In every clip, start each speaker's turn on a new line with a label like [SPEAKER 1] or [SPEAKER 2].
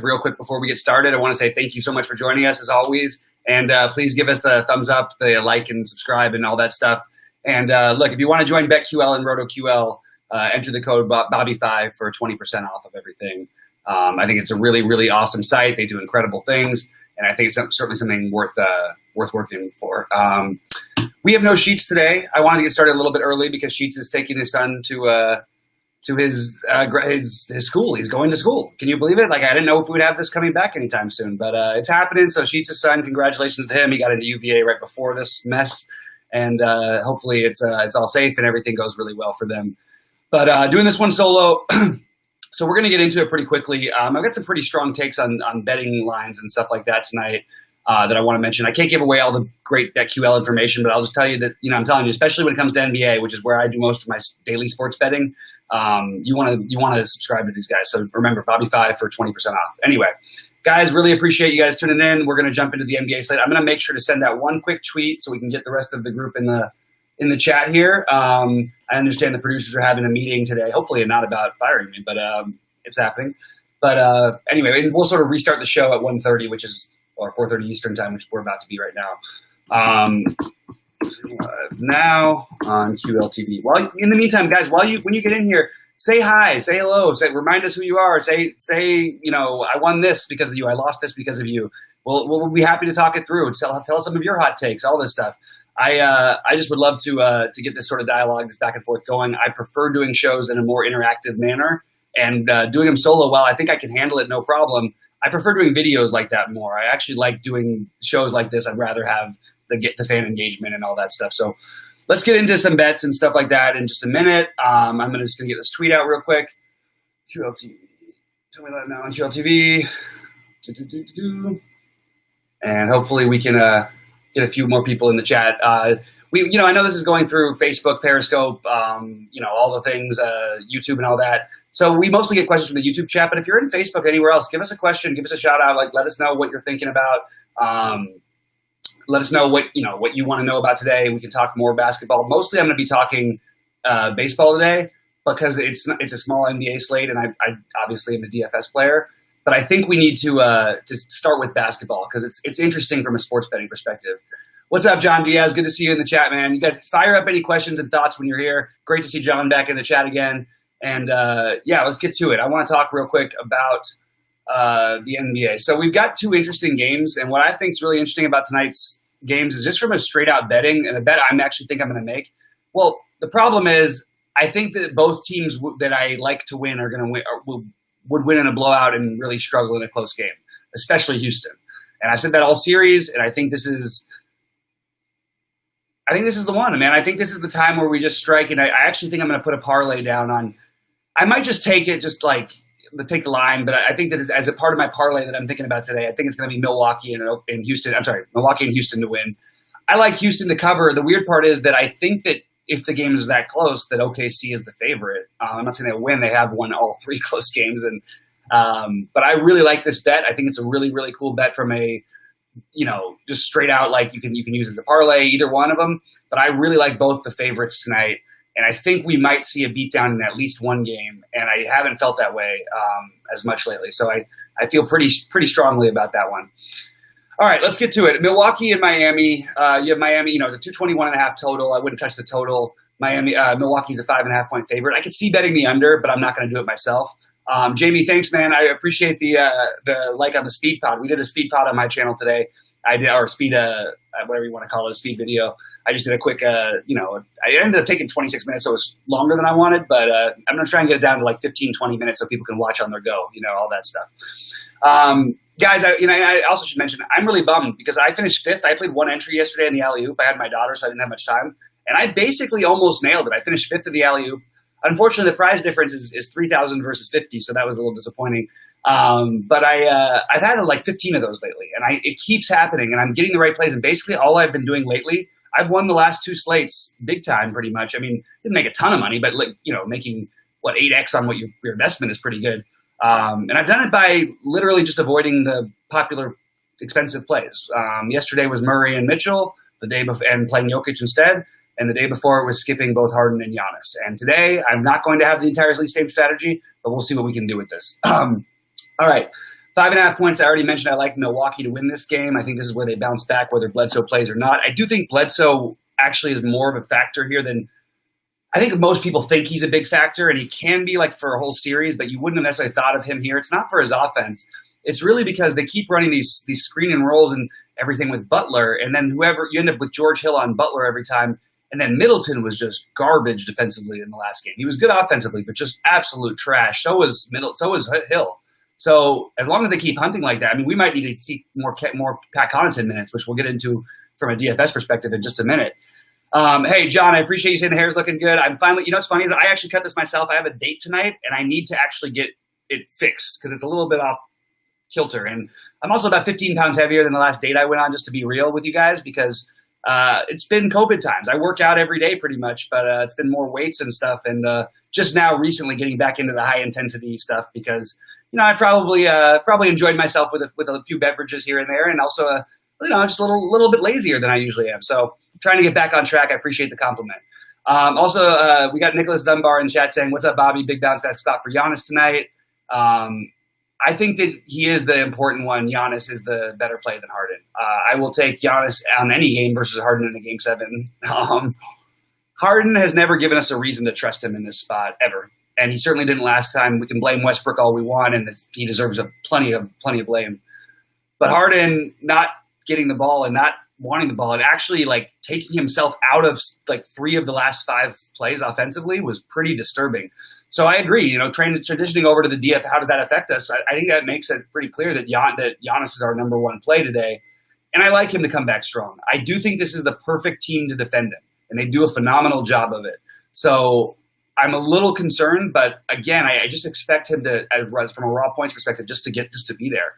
[SPEAKER 1] real quick before we get started. I want to say thank you so much for joining us as always. And please give us the thumbs up, the like and subscribe and all that stuff. And look, if you want to join BetQL and RotoQL, enter the code BobbyFi for 20% off of everything. I think it's a really, really awesome site. They do incredible things. And I think it's certainly something worth working for. We have no Sheets today. I wanted to get started a little bit early because Sheets is taking his son to his school. He's going to school. Can you believe it? Like, I didn't know if we'd have this coming back anytime soon, but it's happening. So Sheets' son, congratulations to him. He got into UVA right before this mess, and hopefully it's all safe and everything goes really well for them. But doing this one solo, so we're going to get into it pretty quickly. I've got some pretty strong takes on betting lines and stuff like that tonight that I want to mention. I can't give away all the great BetQL information, but I'll just tell you that, I'm telling you, especially when it comes to NBA, which is where I do most of my daily sports betting, you want to subscribe to these guys. So remember, BobbyFi for 20% off. Anyway, guys, really appreciate you guys tuning in. We're going to jump into the NBA slate. I'm going to make sure to send out one quick tweet so we can get the rest of the group in the chat here. I understand the producers are having a meeting today. Hopefully not about firing me, but it's happening. But anyway, we'll sort of restart the show at 1:30, or 4:30 Eastern time, which we're about to be right now. Now on QLTV. Well, in the meantime, guys, when you get in here, say hi, say hello, remind us who you are, say, I won this because of you, I lost this because of you. We'll be happy to talk it through. Tell us some of your hot takes, all this stuff. I just would love to get this sort of dialogue, this back and forth going. I prefer doing shows in a more interactive manner, and doing them solo, while I think I can handle it no problem, I prefer doing videos like that more. I actually like doing shows like this. I'd rather have the fan engagement and all that stuff. So let's get into some bets and stuff like that in just a minute. I'm just going to get this tweet out real quick. QLTV. Tell me that now on QLTV. And hopefully we can get a few more people in the chat. I know this is going through Facebook, Periscope, all the things, YouTube and all that. So we mostly get questions from the YouTube chat, but if you're in Facebook, anywhere else, give us a question, give us a shout out, let us know what you're thinking about. Let us know what you want to know about today. We can talk more basketball. Mostly I'm going to be talking baseball today because it's a small NBA slate, and I obviously am a DFS player. But I think we need to start with basketball because it's interesting from a sports betting perspective. What's up, John Diaz? Good to see you in the chat, man. You guys fire up any questions and thoughts when you're here. Great to see John back in the chat again. And let's get to it. I want to talk real quick about the NBA. So we've got two interesting games, and what I think is really interesting about tonight's games is just from a straight-out betting, and a bet I actually think I'm going to make. Well, the problem is I think that both teams that I like to win are going to win, would win in a blowout and really struggle in a close game, especially Houston. And I've said that all series, and I think this is the one, man. I think this is the time where we just strike, and I actually think I'm going to put a parlay down on. I might just take it, take the line, but I think that as a part of my parlay that I'm thinking about today, I think it's going to be Milwaukee and Houston. I'm sorry, Milwaukee and Houston to win. I like Houston to cover. The weird part is that I think that if the game is that close, that OKC is the favorite. I'm not saying they'll win. They have won all three close games, but I really like this bet. I think it's a really, really cool bet from a, just straight out, you can use as a parlay, either one of them. But I really like both the favorites tonight. And I think we might see a beatdown in at least one game, and I haven't felt that way as much lately. So I feel pretty strongly about that one. All right, let's get to it. Milwaukee and Miami. You have Miami, it's a 221.5 total. I wouldn't touch the total. Milwaukee's a 5.5 point favorite. I could see betting the under, but I'm not going to do it myself. Jamie, thanks, man. I appreciate the like on the speed pod. We did a speed pod on my channel today. Or speed, whatever you want to call it, a speed video. I just did a quick, I ended up taking 26 minutes, so it was longer than I wanted, but I'm going to try and get it down to 15, 20 minutes so people can watch on their go, all that stuff. Guys, I also should mention, I'm really bummed because I finished fifth. I played one entry yesterday in the alley-oop. I had my daughter, so I didn't have much time, and I basically almost nailed it. I finished fifth in the alley-oop. Unfortunately, the prize difference is 3,000 versus 50, so that was a little disappointing. But I've had 15 of those lately, and it keeps happening, and I'm getting the right plays. And basically, all I've been doing lately, I've won the last two slates big time, pretty much. I mean, didn't make a ton of money, but making 8x on what your investment is pretty good. And I've done it by literally just avoiding the popular, expensive plays. Yesterday was Murray and Mitchell, the day before, and playing Jokic instead. And the day before it was skipping both Harden and Giannis. And today I'm not going to have the entirely same strategy, but we'll see what we can do with this. All right. 5.5 points. I already mentioned I like Milwaukee to win this game. I think this is where they bounce back, whether Bledsoe plays or not. I do think Bledsoe actually is more of a factor here than I think most people think he's a big factor, and he can be like for a whole series, but you wouldn't have necessarily thought of him here. It's not for his offense. It's really because they keep running these screen and rolls and everything with Butler, and then whoever you end up with George Hill on Butler every time. And then Middleton was just garbage defensively in the last game. He was good offensively, but just absolute trash. So was Hill. So as long as they keep hunting like that, I mean, we might need to see more Pat Connaughton minutes, which we'll get into from a DFS perspective in just a minute. Hey, John, I appreciate you saying the hair's looking good. I'm finally, what's funny is I actually cut this myself. I have a date tonight, and I need to actually get it fixed because it's a little bit off kilter. And I'm also about 15 pounds heavier than the last date I went on, just to be real with you guys, because it's been COVID times. I work out every day pretty much, but it's been more weights and stuff. And just now recently getting back into the high intensity stuff because, I probably enjoyed myself with a few beverages here and there, and also, just a little bit lazier than I usually am. So trying to get back on track. I appreciate the compliment. Also, we got Nicholas Dunbar in chat saying, "What's up, Bobby? Big bounce back spot for Giannis tonight." I think that he is the important one. Giannis is the better play than Harden. I will take Giannis on any game versus Harden in a Game 7. Harden has never given us a reason to trust him in this spot ever, and he certainly didn't last time. We can blame Westbrook all we want, and he deserves plenty of blame. But Harden not getting the ball and not wanting the ball and actually taking himself out of 3 of the last 5 plays offensively was pretty disturbing. So I agree, transitioning over to the DF, how does that affect us? I think that makes it pretty clear that Giannis is our number one play today. And I like him to come back strong. I do think this is the perfect team to defend him, and they do a phenomenal job of it. So I'm a little concerned, but again, I just expect him to, from a raw points perspective, just to be there.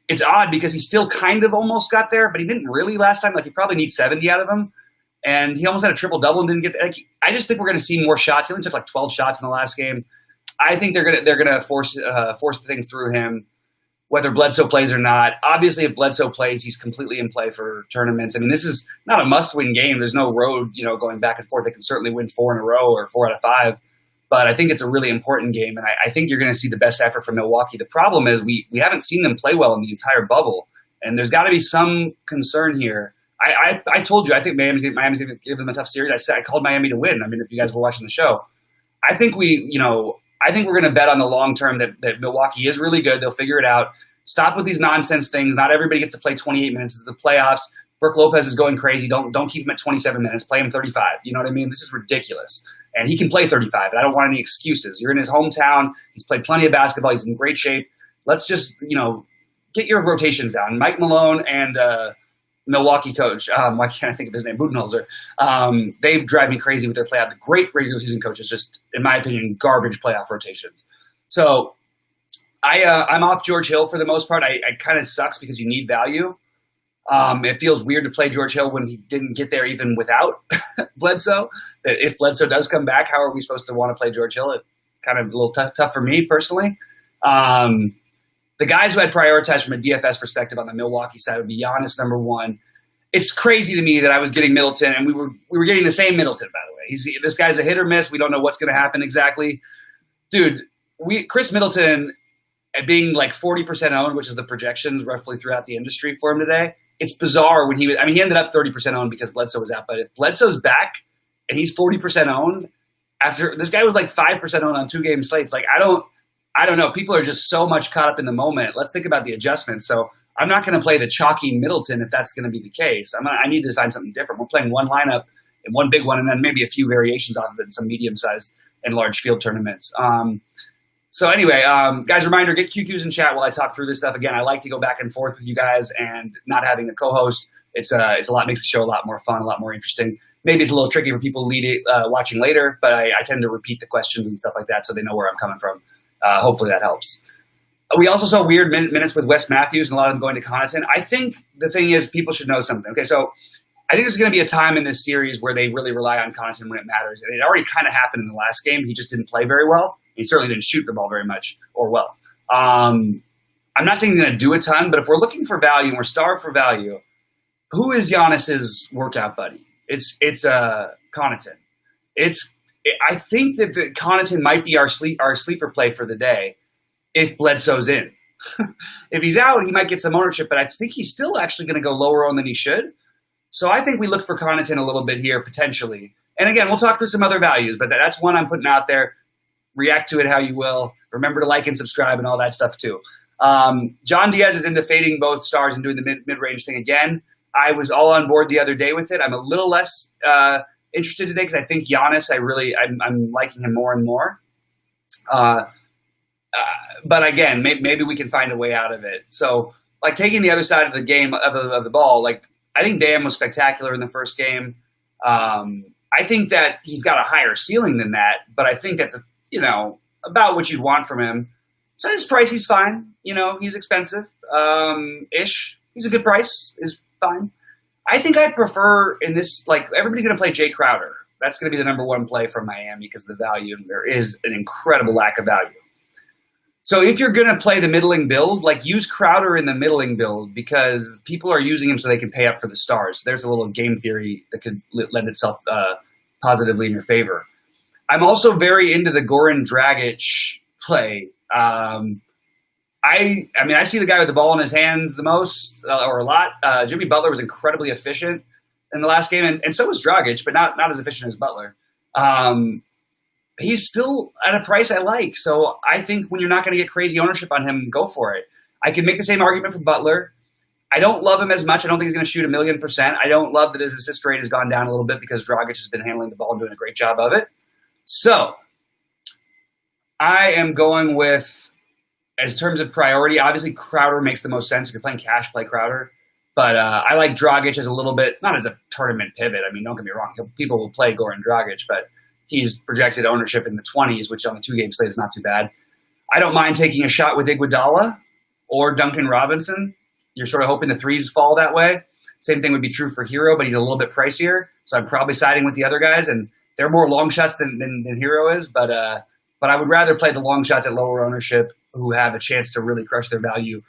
[SPEAKER 1] It's odd because he still kind of almost got there, but he didn't really last time. He probably needs 70 out of him. And he almost had a triple-double and didn't get there. I just think we're going to see more shots. He only took 12 shots in the last game. I think they're going to force things through him, whether Bledsoe plays or not. Obviously, if Bledsoe plays, he's completely in play for tournaments. I mean, this is not a must-win game. There's no road, going back and forth. They can certainly win 4 in a row or 4 out of 5. But I think it's a really important game, and I think you're going to see the best effort from Milwaukee. The problem is we haven't seen them play well in the entire bubble, and there's got to be some concern here. I told you I think Miami's going to give them a tough series. I called Miami to win. I mean, if you guys were watching the show, I think we're going to bet on the long term that Milwaukee is really good. They'll figure it out. Stop with these nonsense things. Not everybody gets to play 28 minutes. It's the playoffs. Brooke Lopez is going crazy. Don't keep him at 27 minutes. Play him 35. You know what I mean? This is ridiculous. And he can play 35. And I don't want any excuses. You're in his hometown. He's played plenty of basketball. He's in great shape. Let's just get your rotations down. Mike Malone and Milwaukee coach, why can't I think of his name? Budenholzer. They drive me crazy with their playoff. The great regular season coaches, just in my opinion, garbage playoff rotations. So I'm off George Hill for the most part. I kind of sucks because you need value. It feels weird to play George Hill when he didn't get there even without Bledsoe. That if Bledsoe does come back, how are we supposed to want to play George Hill? It's kind of a little tough for me personally. The guys who I'd prioritize from a DFS perspective on the Milwaukee side would be Giannis, number one. It's crazy to me that I was getting Middleton, and we were getting the same Middleton, by the way. This guy's a hit or miss. We don't know what's going to happen exactly. Dude, Chris Middleton being 40% owned, which is the projections roughly throughout the industry for him today. It's bizarre when he ended up 30% owned because Bledsoe was out. But if Bledsoe's back and he's 40% owned, after this guy was 5% owned on 2-game slates, I don't know. People are just so much caught up in the moment. Let's think about the adjustments. So I'm not going to play the chalky Middleton if that's going to be the case. I need to find something different. We're playing one lineup and one big one, and then maybe a few variations off of it in some medium-sized and large field tournaments. So anyway, guys, reminder, get QQs in chat while I talk through this stuff. Again, I like to go back and forth with you guys, and not having a co-host, makes the show a lot more fun, a lot more interesting. Maybe it's a little tricky for people watching later, but I tend to repeat the questions and stuff like that so they know where I'm coming from. Hopefully that helps. We also saw weird minutes with Wes Matthews and a lot of them going to Connaughton. I think the thing is people should know something. Okay, so I think there's going to be a time in this series where they really rely on Connaughton when it matters. And it already kind of happened in the last game. He just didn't play very well. He certainly didn't shoot the ball very much or well. I'm not saying he's going to do a ton, but if we're looking for value and we're starved for value, who is Giannis's workout buddy? It's Connaughton. I think that Connaughton might be our sleeper play for the day if Bledsoe's in. If he's out, he might get some ownership, but I think he's still actually going to go lower on than he should. So I think we look for Connaughton a little bit here, potentially. And again, we'll talk through some other values, but that's one I'm putting out there. React to it how you will. Remember to like and subscribe and all that stuff too. John Diaz is into fading both stars and doing the mid-range thing again. I was all on board the other day with it. I'm a little less interested today because I think Giannis, I'm liking him more and more. But again, maybe we can find a way out of it. So, like taking the other side of the game of the ball, like I think Bam was spectacular in the first game. I think that he's got a higher ceiling than that, but I think that's about what you'd want from him. So his price, he's fine. He's expensive, ish. He's a good price, is fine. I think I'd prefer in this, like everybody's going to play Jay Crowder. That's going to be the number one play from Miami because of the value. There is an incredible lack of value. So if you're going to play the middling build, like use Crowder in the middling build because people are using him so they can pay up for the stars. There's a little game theory that could lend itself positively in your favor. I'm also very into the Goran Dragic play. I see the guy with the ball in his hands the most or a lot. Jimmy Butler was incredibly efficient in the last game, and so was Dragic, but not as efficient as Butler. He's still at a price I like. So I think when you're not going to get crazy ownership on him, go for it. I can make the same argument for Butler. I don't love him as much. I don't think he's going to shoot 1,000,000%. I don't love that his assist rate has gone down a little bit because Dragic has been handling the ball and doing a great job of it. So I am going with, as terms of priority, obviously Crowder makes the most sense. If you're playing cash, play Crowder. But I like Dragic as a little bit, not as a tournament pivot. I mean, don't get me wrong. People will play Goran Dragic, but he's projected ownership in the 20s, which on the two-game slate is not too bad. I don't mind taking a shot with Iguodala or Duncan Robinson. You're sort of hoping the threes fall that way. Same thing would be true for Hero, but he's a little bit pricier. So I'm probably siding with the other guys, and they're more long shots than Hero is. But I would rather play the long shots at lower ownership who have a chance to really crush their value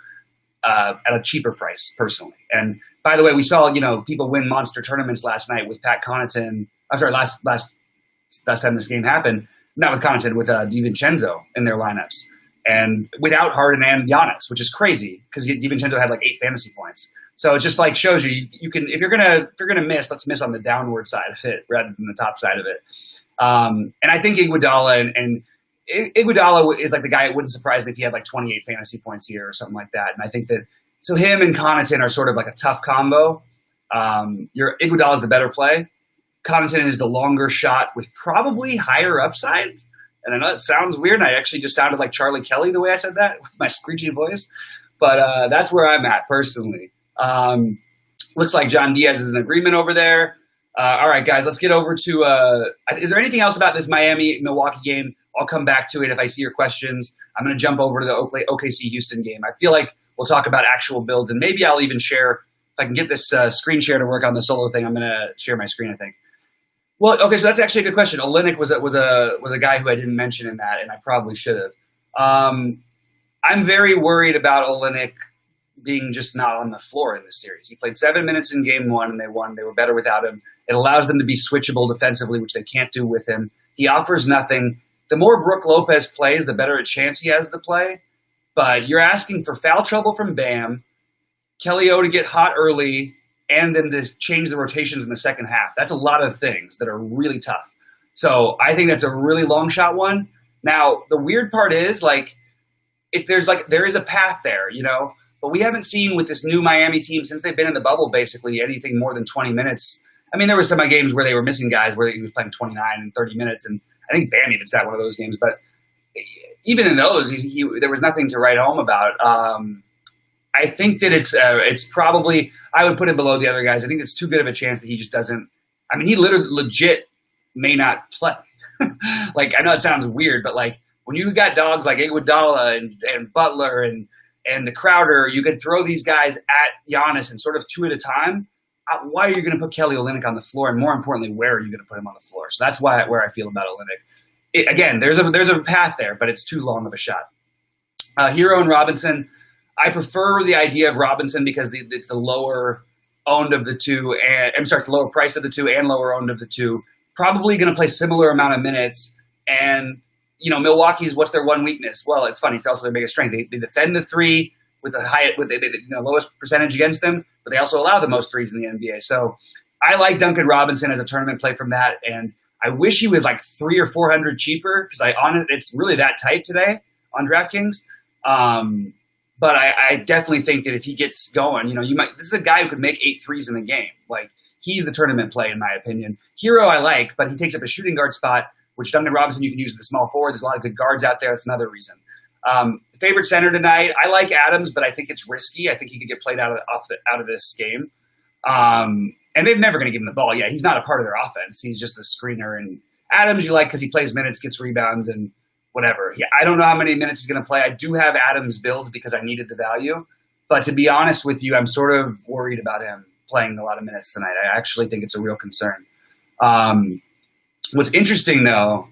[SPEAKER 1] at a cheaper price, personally. And by the way, we saw people win monster tournaments last night with Pat Connaughton. I'm sorry, last time this game happened, not with Connaughton, with DiVincenzo in their lineups, and without Harden and Giannis, which is crazy because DiVincenzo had like 8 fantasy points. So it just like shows you can if you're gonna miss, let's miss on the downward side of it rather than the top side of it. And I think Iguodala and Iguodala is like the guy. It wouldn't surprise me if he had like 28 fantasy points here or something like that. And I think that so him and Connaughton are sort of like a tough combo. Your Iguodala is the better play. Connaughton is the longer shot with probably higher upside. And I know it sounds weird, and I actually just sounded like Charlie Kelly the way I said that with my screechy voice. But that's where I'm at personally. Looks like John Diaz is in agreement over there. All right, guys, let's get over to is there anything else about this Miami-Milwaukee game? I'll come back to it if I see your questions. I'm going to jump over to the OKC-Houston game. I feel like we'll talk about actual builds, and maybe I'll even share – if I can get this screen share to work on the solo thing, I'm going to share my screen, I think. Well, okay, so that's actually a good question. Olynyk was a guy who I didn't mention in that, and I probably should have. I'm very worried about Olynyk being just not on the floor in this series. He played 7 minutes in game 1, and they won. They were better without him. It allows them to be switchable defensively, which they can't do with him. He offers nothing. The more Brook Lopez plays, the better a chance he has to play. But you're asking for foul trouble from Bam, Kelly O to get hot early, and then to change the rotations in the second half. That's a lot of things that are really tough. So I think that's a really long shot one. Now, the weird part is, if there is a path there, but we haven't seen with this new Miami team since they've been in the bubble, basically anything more than 20 minutes. I mean, there were some games where they were missing guys where he was playing 29 and 30 minutes, and I think Bam even sat one of those games. But even in those, there was nothing to write home about. I think that it's probably – I would put him below the other guys. I think it's too good of a chance that he just doesn't – I mean, he literally legit may not play. I know it sounds weird, but when you got dogs like Iguodala and Butler and the Crowder, you could throw these guys at Giannis and sort of two at a time. Why are you going to put Kelly Olynyk on the floor? And more importantly, where are you going to put him on the floor? So that's where I feel about Olynyk. Again, there's a path there, but it's too long of a shot. Hero and Robinson, I prefer the idea of Robinson because it's the lower owned of the two, the lower price of the two and lower owned of the two. Probably going to play similar amount of minutes, and Milwaukee's, what's their one weakness? Well, it's funny. It's also their biggest strength. They defend the three with the lowest percentage against them, but they also allow the most threes in the NBA. So I like Duncan Robinson as a tournament play from that, and I wish he was like 300 or 400 cheaper because it's really that tight today on DraftKings. But I definitely think that if he gets going, this is a guy who could make 8 threes in the game. Like, he's the tournament play in my opinion. Hero I like, but he takes up a shooting guard spot, which Duncan Robinson you can use as the small forward. There's a lot of good guards out there. That's another reason. Favorite center tonight, I like Adams, but I think it's risky. I think he could get played out of this game. And they're never going to give him the ball. Yeah, he's not a part of their offense. He's just a screener. And Adams you like because he plays minutes, gets rebounds, and whatever. Yeah, I don't know how many minutes he's going to play. I do have Adams built because I needed the value. But to be honest with you, I'm sort of worried about him playing a lot of minutes tonight. I actually think it's a real concern. What's interesting, though,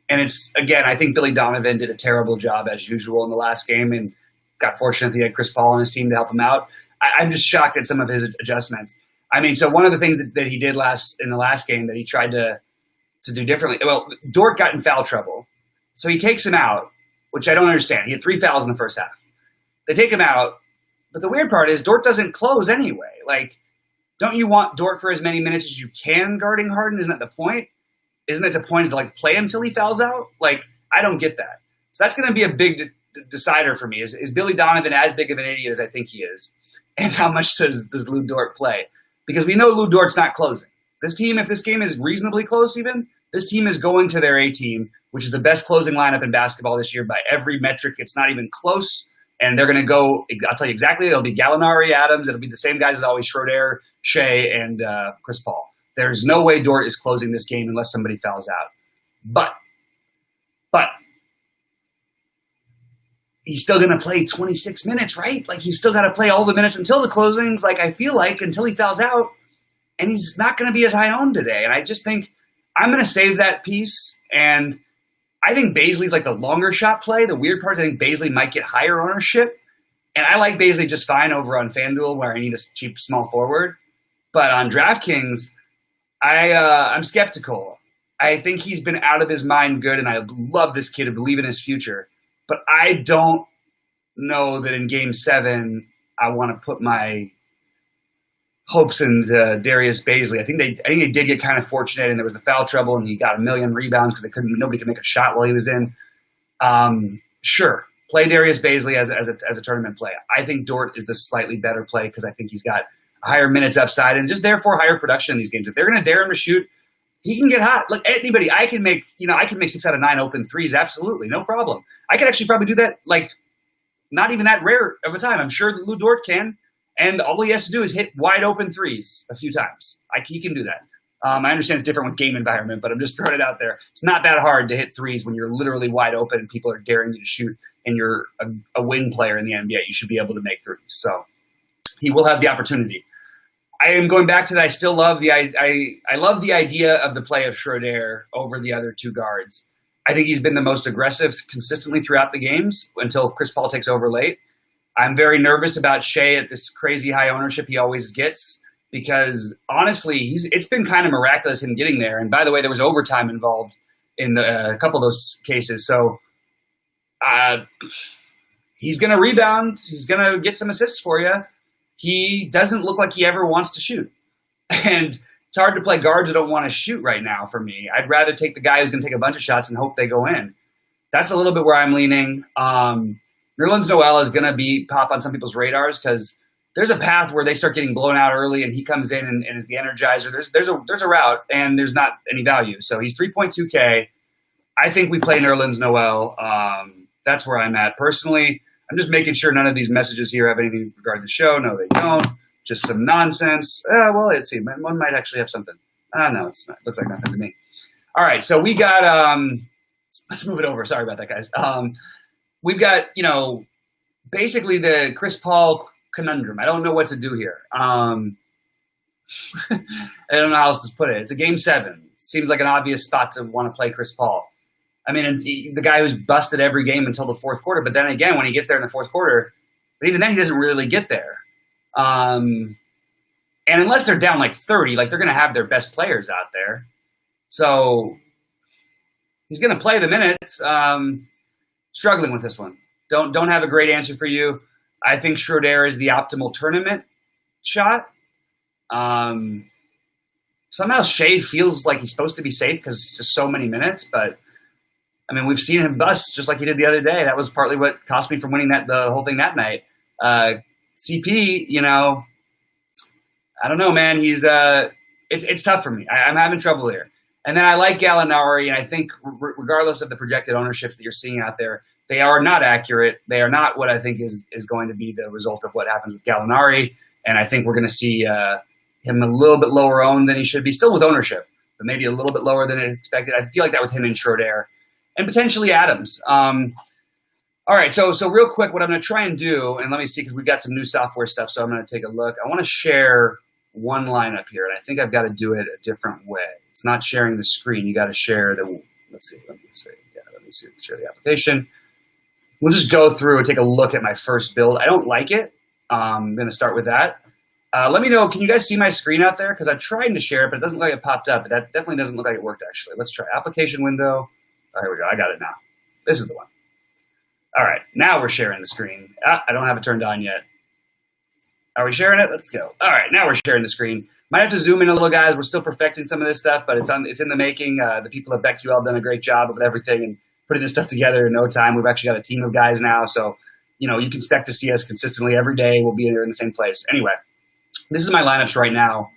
[SPEAKER 1] and it's, again, I think Billy Donovan did a terrible job as usual in the last game and got fortunate that he had Chris Paul on his team to help him out. I'm just shocked at some of his adjustments. I mean, so one of the things that he did in the last game that he tried to do differently, well, Dort got in foul trouble. So he takes him out, which I don't understand. He had 3 fouls in the first half. They take him out, but the weird part is Dort doesn't close anyway. Like, don't you want Dort for as many minutes as you can guarding Harden? Isn't that the point? Isn't it the point to play him till he fouls out? Like, I don't get that. So that's going to be a big decider for me. Is Billy Donovan as big of an idiot as I think he is? And how much does Lou Dort play? Because we know Lou Dort's not closing. This team, if this game is reasonably close even, this team is going to their A team, which is the best closing lineup in basketball this year by every metric. It's not even close. And they're going to go, I'll tell you exactly, it'll be Gallinari, Adams. It'll be the same guys as always, Schroeder, Shea, and Chris Paul. There's no way Dort is closing this game unless somebody fouls out. But he's still going to play 26 minutes, right? Like, he's still got to play all the minutes until the closings, like, I feel like, until he fouls out. And he's not going to be as high owned today. And I just think I'm going to save that piece. And I think Bazley's like the longer shot play. The weird part is I think Bazley might get higher ownership. And I like Bazley just fine over on FanDuel where I need a cheap small forward. But on DraftKings, I'm skeptical. I think he's been out of his mind good, and I love this kid. I believe in his future. But I don't know that in Game 7 I want to put my hopes into Darius Bazley. I think they did get kind of fortunate, and there was the foul trouble, and he got 1 million rebounds because nobody could make a shot while he was in. Sure, play Darius Bazley as a tournament play. I think Dort is the slightly better play because I think he's got a higher minutes upside and just therefore higher production in these games. If they're going to dare him to shoot, he can get hot. Look, anybody, I can make 6 out of 9 open threes, absolutely, no problem. I could actually probably do that, like, not even that rare of a time. I'm sure that Lou Dort can, and all he has to do is hit wide open threes a few times. He can do that. I understand it's different with game environment, but I'm just throwing it out there. It's not that hard to hit threes when you're literally wide open and people are daring you to shoot, and you're a wing player in the NBA. You should be able to make threes. So he will have the opportunity. I am going back to that. I still love I love the idea of the play of Schroeder over the other 2 guards. I think he's been the most aggressive consistently throughout the games until Chris Paul takes over late. I'm very nervous about Shea at this crazy high ownership he always gets because, honestly, it's been kind of miraculous him getting there. And, by the way, there was overtime involved in a couple of those cases. So he's going to rebound. He's going to get some assists for you. He doesn't look like he ever wants to shoot. And it's hard to play guards who don't want to shoot right now for me. I'd rather take the guy who's going to take a bunch of shots and hope they go in. That's a little bit where I'm leaning. Nerlens Noel is going to pop on some people's radars because there's a path where they start getting blown out early and he comes in and is the energizer. There's a route and there's not any value. So he's 3.2K. I think we play Nerlens Noel. That's where I'm at. Personally, I'm just making sure none of these messages here have anything regarding the show. No, they don't. Just some nonsense. Well, let's see. One might actually have something. No, it's not. Looks like nothing to me. All right, so we got let's move it over. Sorry about that, guys. We've got, basically the Chris Paul conundrum. I don't know what to do here. I don't know how else to put it. It's a Game 7. Seems like an obvious spot to want to play Chris Paul. I mean, the guy who's busted every game until the fourth quarter, but then again, when he gets there in the fourth quarter, but even then he doesn't really get there. And unless they're down like 30, like they're going to have their best players out there. So he's going to play the minutes. Struggling with this one. Don't have a great answer for you. I think Schroeder is the optimal tournament shot. Somehow Shea feels like he's supposed to be safe because it's just so many minutes. But, I mean, we've seen him bust just like he did the other day. That was partly what cost me from winning the whole thing that night. CP, you know, I don't know, man. He's it's tough for me. I'm having trouble here. And then I like Gallinari, and I think regardless of the projected ownerships that you're seeing out there, they are not accurate. They are not what I think is going to be the result of what happens with Gallinari. And I think we're going to see him a little bit lower owned than he should be, still with ownership, but maybe a little bit lower than expected. I feel like that with him and Schroeder, and potentially Adams. All right, so real quick, what I'm going to try and do, and let me see, because we've got some new software stuff, so I'm going to take a look. I want to share one lineup here, and I think I've got to do it a different way. It's not sharing the screen. You got to share the. Let's see. Let me see. Share the application. We'll just go through and take a look at my first build. I don't like it. I'm going to start with that. Let me know. Can you guys see my screen out there? Because I tried to share it, but it doesn't look like it popped up. But that definitely doesn't look like it worked, actually. Let's try application window. Oh, here we go. I got it now. This is the one. All right. Now we're sharing the screen. I don't have it turned on yet. Are we sharing it? Let's go. All right. Now we're sharing the screen. Might have to zoom in a little, guys. We're still perfecting some of this stuff, but it's in the making. The people at BetQL have done a great job of everything and putting this stuff together in no time. We've actually got a team of guys now, so you know you can expect to see us consistently every day. We'll be here in the same place. Anyway, this is my lineups right now,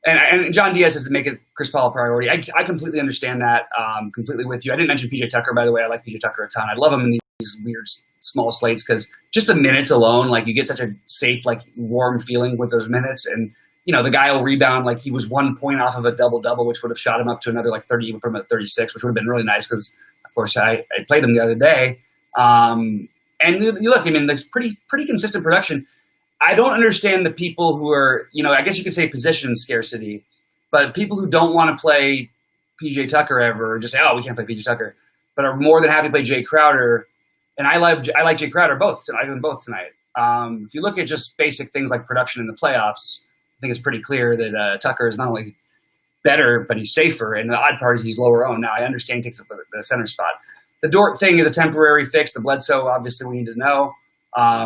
[SPEAKER 1] and John Diaz has to make it Chris Paul a priority. I completely understand that. Completely with you. I didn't mention PJ Tucker, by the way. I like PJ Tucker a ton. I love him in these weird small slates because just the minutes alone, like you get such a safe, like warm feeling with those minutes, and you know the guy will rebound like he was 1 point off of a double-double, which would have shot him up to another like 30, even from a 36, which would have been really nice because. Of course, I played him the other day, and you look. I mean, there's pretty consistent production. I don't understand the people who are, you know, I guess you could say position scarcity, but people who don't want to play PJ Tucker ever, or just say, oh, we can't play PJ Tucker, but are more than happy to play Jay Crowder. And I like Jay Crowder both. I like them both tonight. If you look at just basic things like production in the playoffs, I think it's pretty clear that Tucker is not only better, but he's safer. And the odd part is he's lower owned. Now, I understand he takes up the center spot. The Dort thing is a temporary fix. The Bledsoe, obviously, we need to know.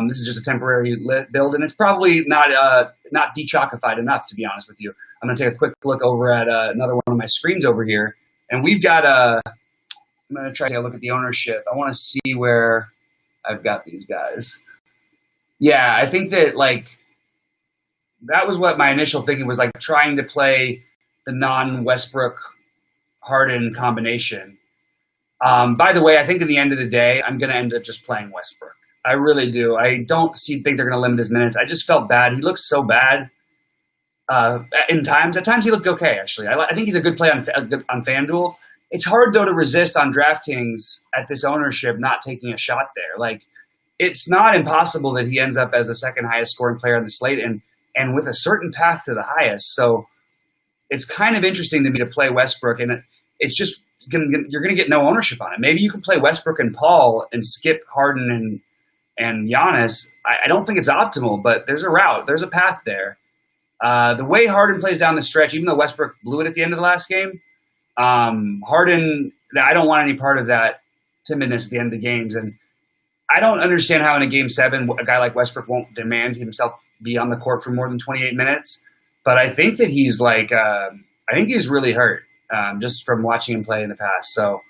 [SPEAKER 1] This is just a temporary build, and it's probably not de-chalkified enough, to be honest with you. I'm going to take a quick look over at another one of my screens over here. And we've got I'm going to try to look at the ownership. I want to see where I've got these guys. Yeah, I think that, like, that was what my initial thinking was, like, trying to play the non-Westbrook Harden combination. By the way, I think at the end of the day, I'm going to end up just playing Westbrook. I really do. I don't think they're going to limit his minutes. I just felt bad. He looks so bad in times. At times he looked okay, actually. I think he's a good play on FanDuel. It's hard, though, to resist on DraftKings at this ownership not taking a shot there. Like, it's not impossible that he ends up as the second highest scoring player on the slate and with a certain path to the highest. So it's kind of interesting to me to play Westbrook, and it's just you're going to get no ownership on it. Maybe you can play Westbrook and Paul and skip Harden and Giannis. I don't think it's optimal, but there's a route. There's a path there. The way Harden plays down the stretch, even though Westbrook blew it at the end of the last game, Harden, I don't want any part of that timidness at the end of the games. And I don't understand how in a Game 7 a guy like Westbrook won't demand himself be on the court for more than 28 minutes. But I think that he's like, I think he's really hurt just from watching him play in the past. So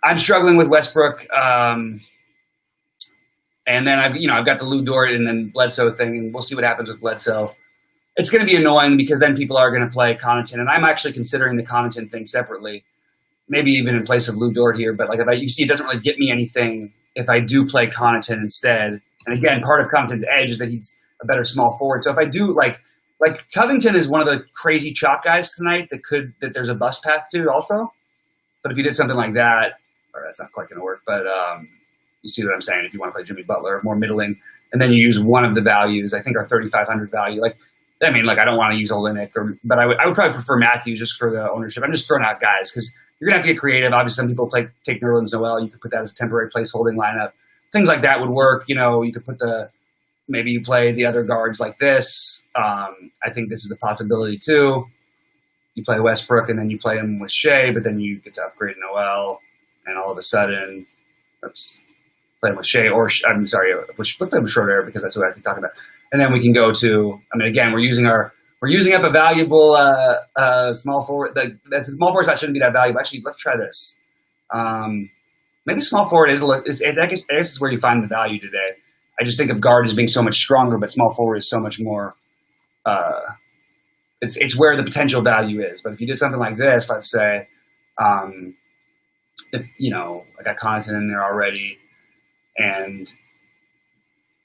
[SPEAKER 1] I'm struggling with Westbrook. And then I've got the Lou Dort and then Bledsoe thing, and we'll see what happens with Bledsoe. It's going to be annoying because then people are going to play Connaughton, and I'm actually considering the Connaughton thing separately, maybe even in place of Lou Dort here. But like you see, it doesn't really get me anything if I do play Connaughton instead. And again, part of Connaughton's edge is that he's a better small forward. So if I do like Covington is one of the crazy chalk guys tonight that there's a bust path to also. But if you did something like that, or that's not quite going to work, but you see what I'm saying? If you want to play Jimmy Butler, more middling, and then you use one of the values, I think our 3,500 value. I don't want to use Olynyk, but I would probably prefer Matthews just for the ownership. I'm just throwing out guys because you're going to have to get creative. Obviously, some people take Nerlens Noel. You could put that as a temporary placeholding lineup. Things like that would work. You know, you could put maybe you play the other guards like this. I think this is a possibility too. You play Westbrook and then you play him with Shea, but then you get to upgrade Noel. and all of a sudden, oops, playing with Shea, or I'm sorry, let's play with short air because that's what I can talk about. And then we can go to, I mean, again, we're using up a valuable small forward. The small forward spot shouldn't be that valuable. Actually, let's try this. Maybe small forward I guess is where you find the value today. I just think of guard as being so much stronger, but small forward is so much more. It's where the potential value is. But if you did something like this, let's say, if I got Connaughton in there already, and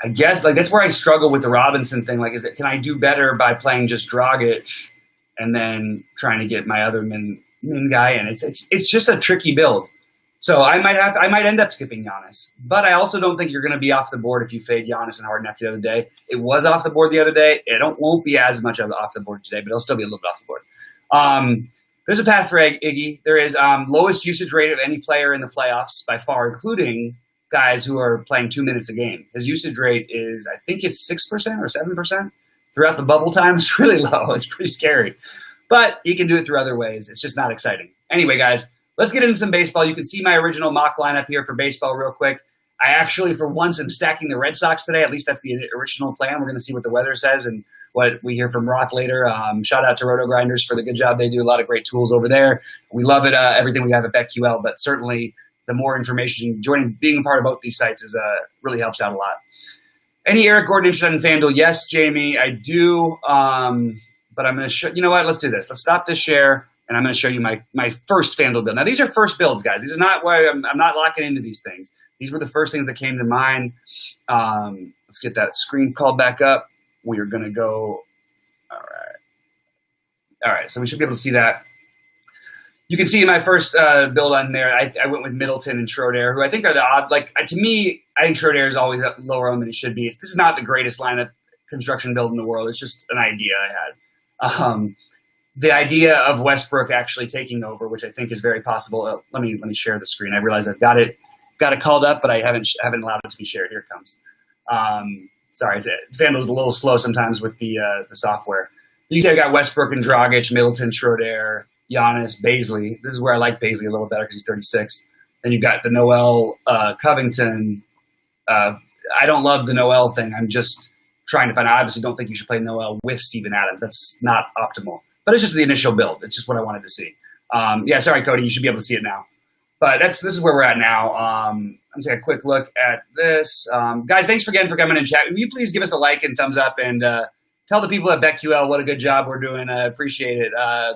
[SPEAKER 1] I guess that's where I struggle with the Robinson thing. Like, can I do better by playing just Dragic and then trying to get my other min guy in? It's just a tricky build. So I might end up skipping Giannis, but I also don't think you're going to be off the board if you fade Giannis and Harden after the other day. It was off the board the other day. It won't be as much off the board today, but it'll still be a little bit off the board. There's a path for Iggy. There is lowest usage rate of any player in the playoffs by far, including guys who are playing 2 minutes a game. His usage rate is, I think it's 6% or 7% throughout the bubble time. It's really low. It's pretty scary, but he can do it through other ways. It's just not exciting. Anyway, guys, let's get into some baseball. You can see my original mock lineup here for baseball real quick. I actually, for once, am stacking the Red Sox today. At least that's the original plan. We're going to see what the weather says and what we hear from Roth later. Shout out to Roto Grinders for the good job they do. A lot of great tools over there. We love it, everything we have at BetQL, but certainly the more information, being a part of both these sites really helps out a lot. Any Eric Gordon interested in FanDuel? Yes, Jamie, I do. But I'm going to show, you know what? Let's do this. Let's stop this share, and I'm going to show you my first FanDuel build. Now, these are first builds, guys. These are not why I'm not locking into these things. These were the first things that came to mind. Let's get that screen called back up. We are going to go. All right. So we should be able to see that. You can see my first build on there. I went with Middleton and Schroeder, who I think are the odd. To me, I think Schroeder is always lower on than he should be. This is not the greatest lineup construction build in the world. It's just an idea I had. The idea of Westbrook actually taking over, which I think is very possible. Let me share the screen. I realize I've got it called up, but I haven't allowed it to be shared. Here it comes. Sorry, FanDuel's a little slow sometimes with the software. You can see I've got Westbrook and Dragic, Middleton, Schroeder, Giannis, Bazley. This is where I like Bazley a little better because he's 36. Then you've got the Noel Covington. I don't love the Noel thing. I'm just trying to find out. I obviously don't think you should play Noel with Steven Adams. That's not optimal. But it's just the initial build. It's just what I wanted to see. Sorry, Cody. You should be able to see it now. But this is where we're at now. I'm going to take a quick look at this. Guys, thanks again for coming in chat. Will you please give us a like and thumbs up and tell the people at BetQL what a good job we're doing. I appreciate it.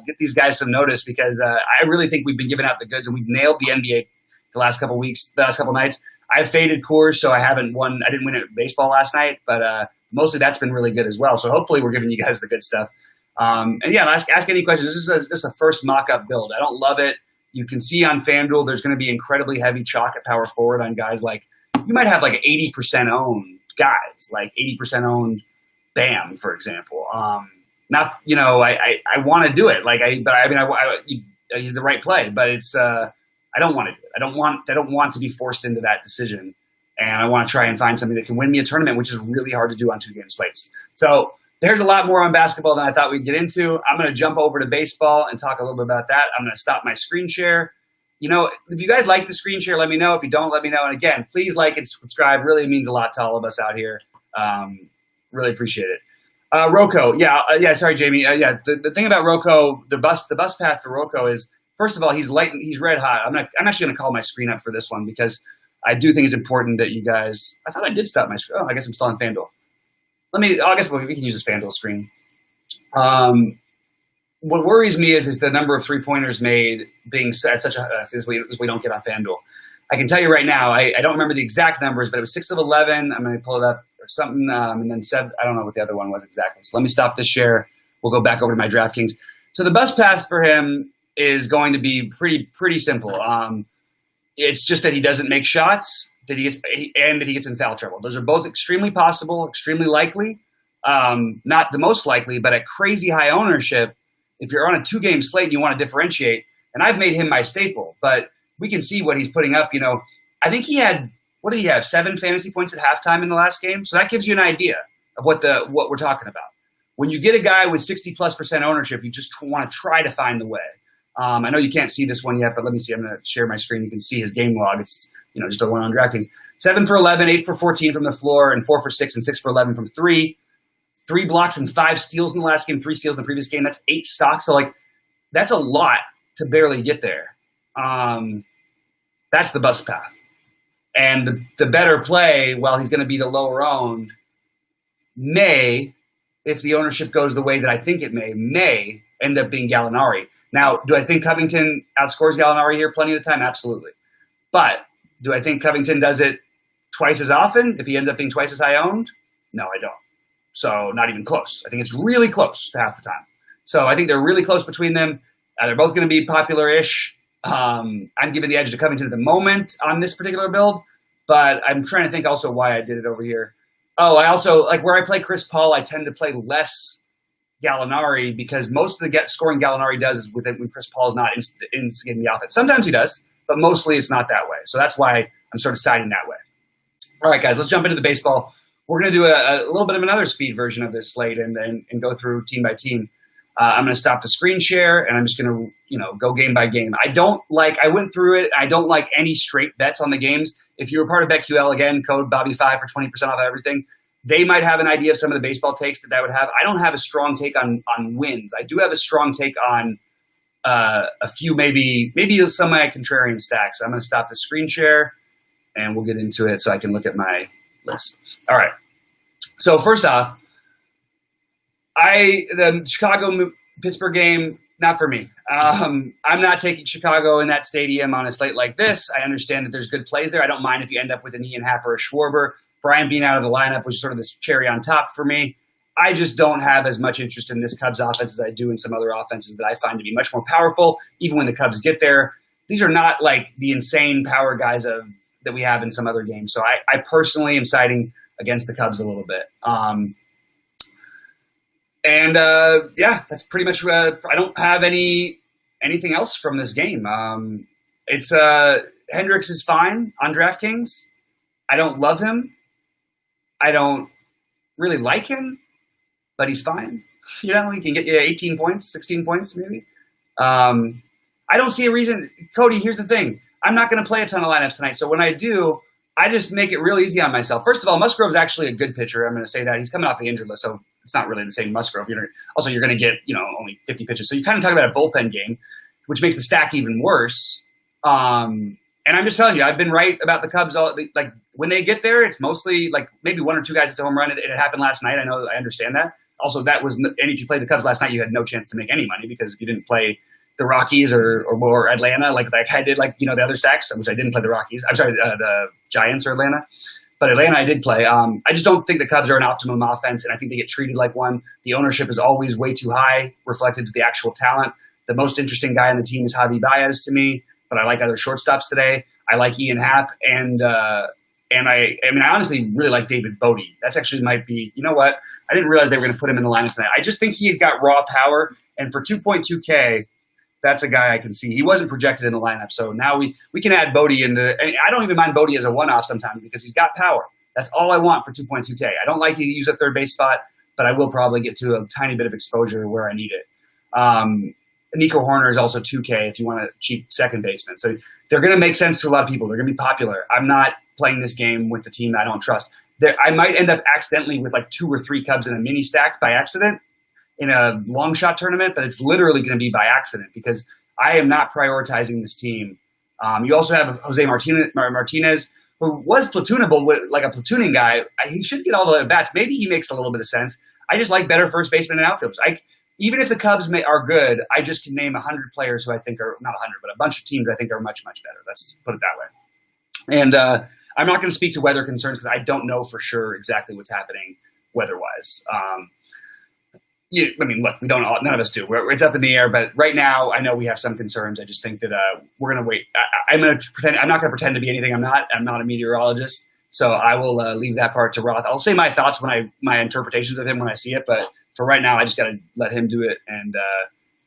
[SPEAKER 1] Get these guys some notice because I really think we've been giving out the goods and we've nailed the NBA the last couple weeks, the last couple nights. I faded Coors, so I didn't win at baseball last night, but mostly that's been really good as well. So hopefully we're giving you guys the good stuff. Ask any questions. This is just a first mock-up build. I don't love it. You can see on FanDuel there's going to be incredibly heavy chalk at power forward on guys you might have 80% owned guys, 80% owned Bam, for example. I want to do it. He's the right play, but it's I don't want to do it. I don't want to be forced into that decision, and I want to try and find something that can win me a tournament, which is really hard to do on 2-game slates. So there's a lot more on basketball than I thought we'd get into. I'm going to jump over to baseball and talk a little bit about that. I'm going to stop my screen share. If you guys like the screen share, let me know. If you don't, let me know. And again, please like and subscribe. Really means a lot to all of us out here. Really appreciate it. Rocco, sorry, Jamie. The thing about Rocco, the bus path for Rocco is, first of all, he's red hot. I'm actually going to call my screen up for this one because I do think it's important that you guys. I thought I did stop my screen. Oh, I guess I'm still on FanDuel. I guess we can use this FanDuel screen. What worries me is the number of 3-pointers made being at such as we don't get on FanDuel. I can tell you right now, I don't remember the exact numbers, but it was 6 of 11. I'm going to pull it up or something, and then 7. I don't know what the other one was exactly. So let me stop this share. We'll go back over to my DraftKings. So the best path for him is going to be pretty simple. It's just that he doesn't make shots, that he gets in foul trouble. Those are both extremely possible, extremely likely. Not the most likely, but at crazy high ownership, if you're on a 2-game slate and you want to differentiate, and I've made him my staple, but we can see what he's putting up. I think he had, what did he have, 7 fantasy points at halftime in the last game? So that gives you an idea of what we're talking about. When you get a guy with 60+% ownership, you just want to try to find the way. I know you can't see this one yet, but let me see. I'm going to share my screen. You can see his game log. It's just a one on DraftKings. 7 for 11, 8 for 14 from the floor, and 4 for 6 and 6 for 11 from three. 3 blocks and 5 steals in the last game, 3 steals in the previous game. That's 8 stocks. So that's a lot to barely get there. That's the bus path. And the better play, while he's going to be the lower owned, may, if the ownership goes the way that I think it may end up being Gallinari. Now, do I think Covington outscores Gallinari here plenty of the time? Absolutely. But do I think Covington does it twice as often if he ends up being twice as high owned? No, I don't. So not even close. I think it's really close to half the time. So I think they're really close between them. They're both going to be popular-ish. I'm giving the edge to Covington at the moment on this particular build, but I'm trying to think also why I did it over here. Oh, I also, where I play Chris Paul, I tend to play less Gallinari because most of the scoring Gallinari does is when Chris Paul is not instigating the offense. Sometimes he does, but mostly it's not that way. So that's why I'm sort of siding that way. All right, guys, let's jump into the baseball. We're going to do a little bit of another speed version of this slate and go through team by team. I'm going to stop the screen share, and I'm just going to, go game by game. I went through it. I don't like any straight bets on the games. If you're a part of BetQL, again, code BobbyFi for 20% off everything. They might have an idea of some of the baseball takes that would have. I don't have a strong take on wins. I do have a strong take on a few maybe semi-contrarian stacks. I'm going to stop the screen share, and we'll get into it so I can look at my list. All right. So first off, the Chicago-Pittsburgh game, not for me. I'm not taking Chicago in that stadium on a slate like this. I understand that there's good plays there. I don't mind if you end up with an Ian Happ or a Schwarber. Brian being out of the lineup was sort of this cherry on top for me. I just don't have as much interest in this Cubs offense as I do in some other offenses that I find to be much more powerful, even when the Cubs get there. These are not like the insane power guys that we have in some other games. So I personally am siding against the Cubs a little bit. That's pretty much. I don't have anything else from this game. It's Hendricks is fine on DraftKings. I don't love him. I don't really like him, but he's fine. He can get you 18 points, 16 points maybe. I don't see a reason. Cody, here's the thing. I'm not going to play a ton of lineups tonight, so when I do, I just make it real easy on myself. First of all, Musgrove's actually a good pitcher. I'm going to say that. He's coming off the injured list, so it's not really the same Musgrove. You're going to get only 50 pitches. So you're kind of talking about a bullpen game, which makes the stack even worse. And I'm just telling you, I've been right about the Cubs. When they get there, it's mostly maybe 1 or 2 guys hits a home run. It happened last night. I understand that. Also, and if you played the Cubs last night, you had no chance to make any money because if you didn't play the Rockies or Atlanta like I did, the other stacks, which I didn't play the Rockies. I'm sorry, the Giants or Atlanta. But Atlanta I did play. I just don't think the Cubs are an optimum offense, and I think they get treated like one. The ownership is always way too high, reflected to the actual talent. The most interesting guy on the team is Javi Baez to me, but I like other shortstops today. I like Ian Happ, and I honestly really like David Bodie. That's actually might be, you know what? I didn't realize they were going to put him in the lineup tonight. I just think he's got raw power, and for 2.2K, that's a guy I can see. He wasn't projected in the lineup, so now we can add Bodie in the. And I don't even mind Bodie as a one-off sometimes because he's got power. That's all I want for 2.2K. I don't like to use a third base spot, but I will probably get to a tiny bit of exposure where I need it. Nico Horner is also 2K if you want a cheap second baseman. So they're going to make sense to a lot of people. They're going to be popular. I'm not playing this game with the team that I don't trust. I might end up accidentally with 2 or 3 Cubs in a mini stack by accident in a long shot tournament, but it's literally going to be by accident because I am not prioritizing this team. You also have Jose Martinez, who was platoonable, like a platooning guy. He should get all the at-bats. Maybe he makes a little bit of sense. I just like better first baseman and outfielders. Even if the Cubs are good, I just can name 100 players who I think are, not 100, but a bunch of teams I think are much, much better. Let's put it that way. And I'm not going to speak to weather concerns because I don't know for sure exactly what's happening weather-wise. Look, we don't. None of us do. It's up in the air, but right now, I know we have some concerns. I just think that we're going to wait. I'm not going to pretend to be anything I'm not. I'm not a meteorologist, so I will leave that part to Roth. I'll say my thoughts my interpretations of him when I see it, but for right now, I just got to let him do it and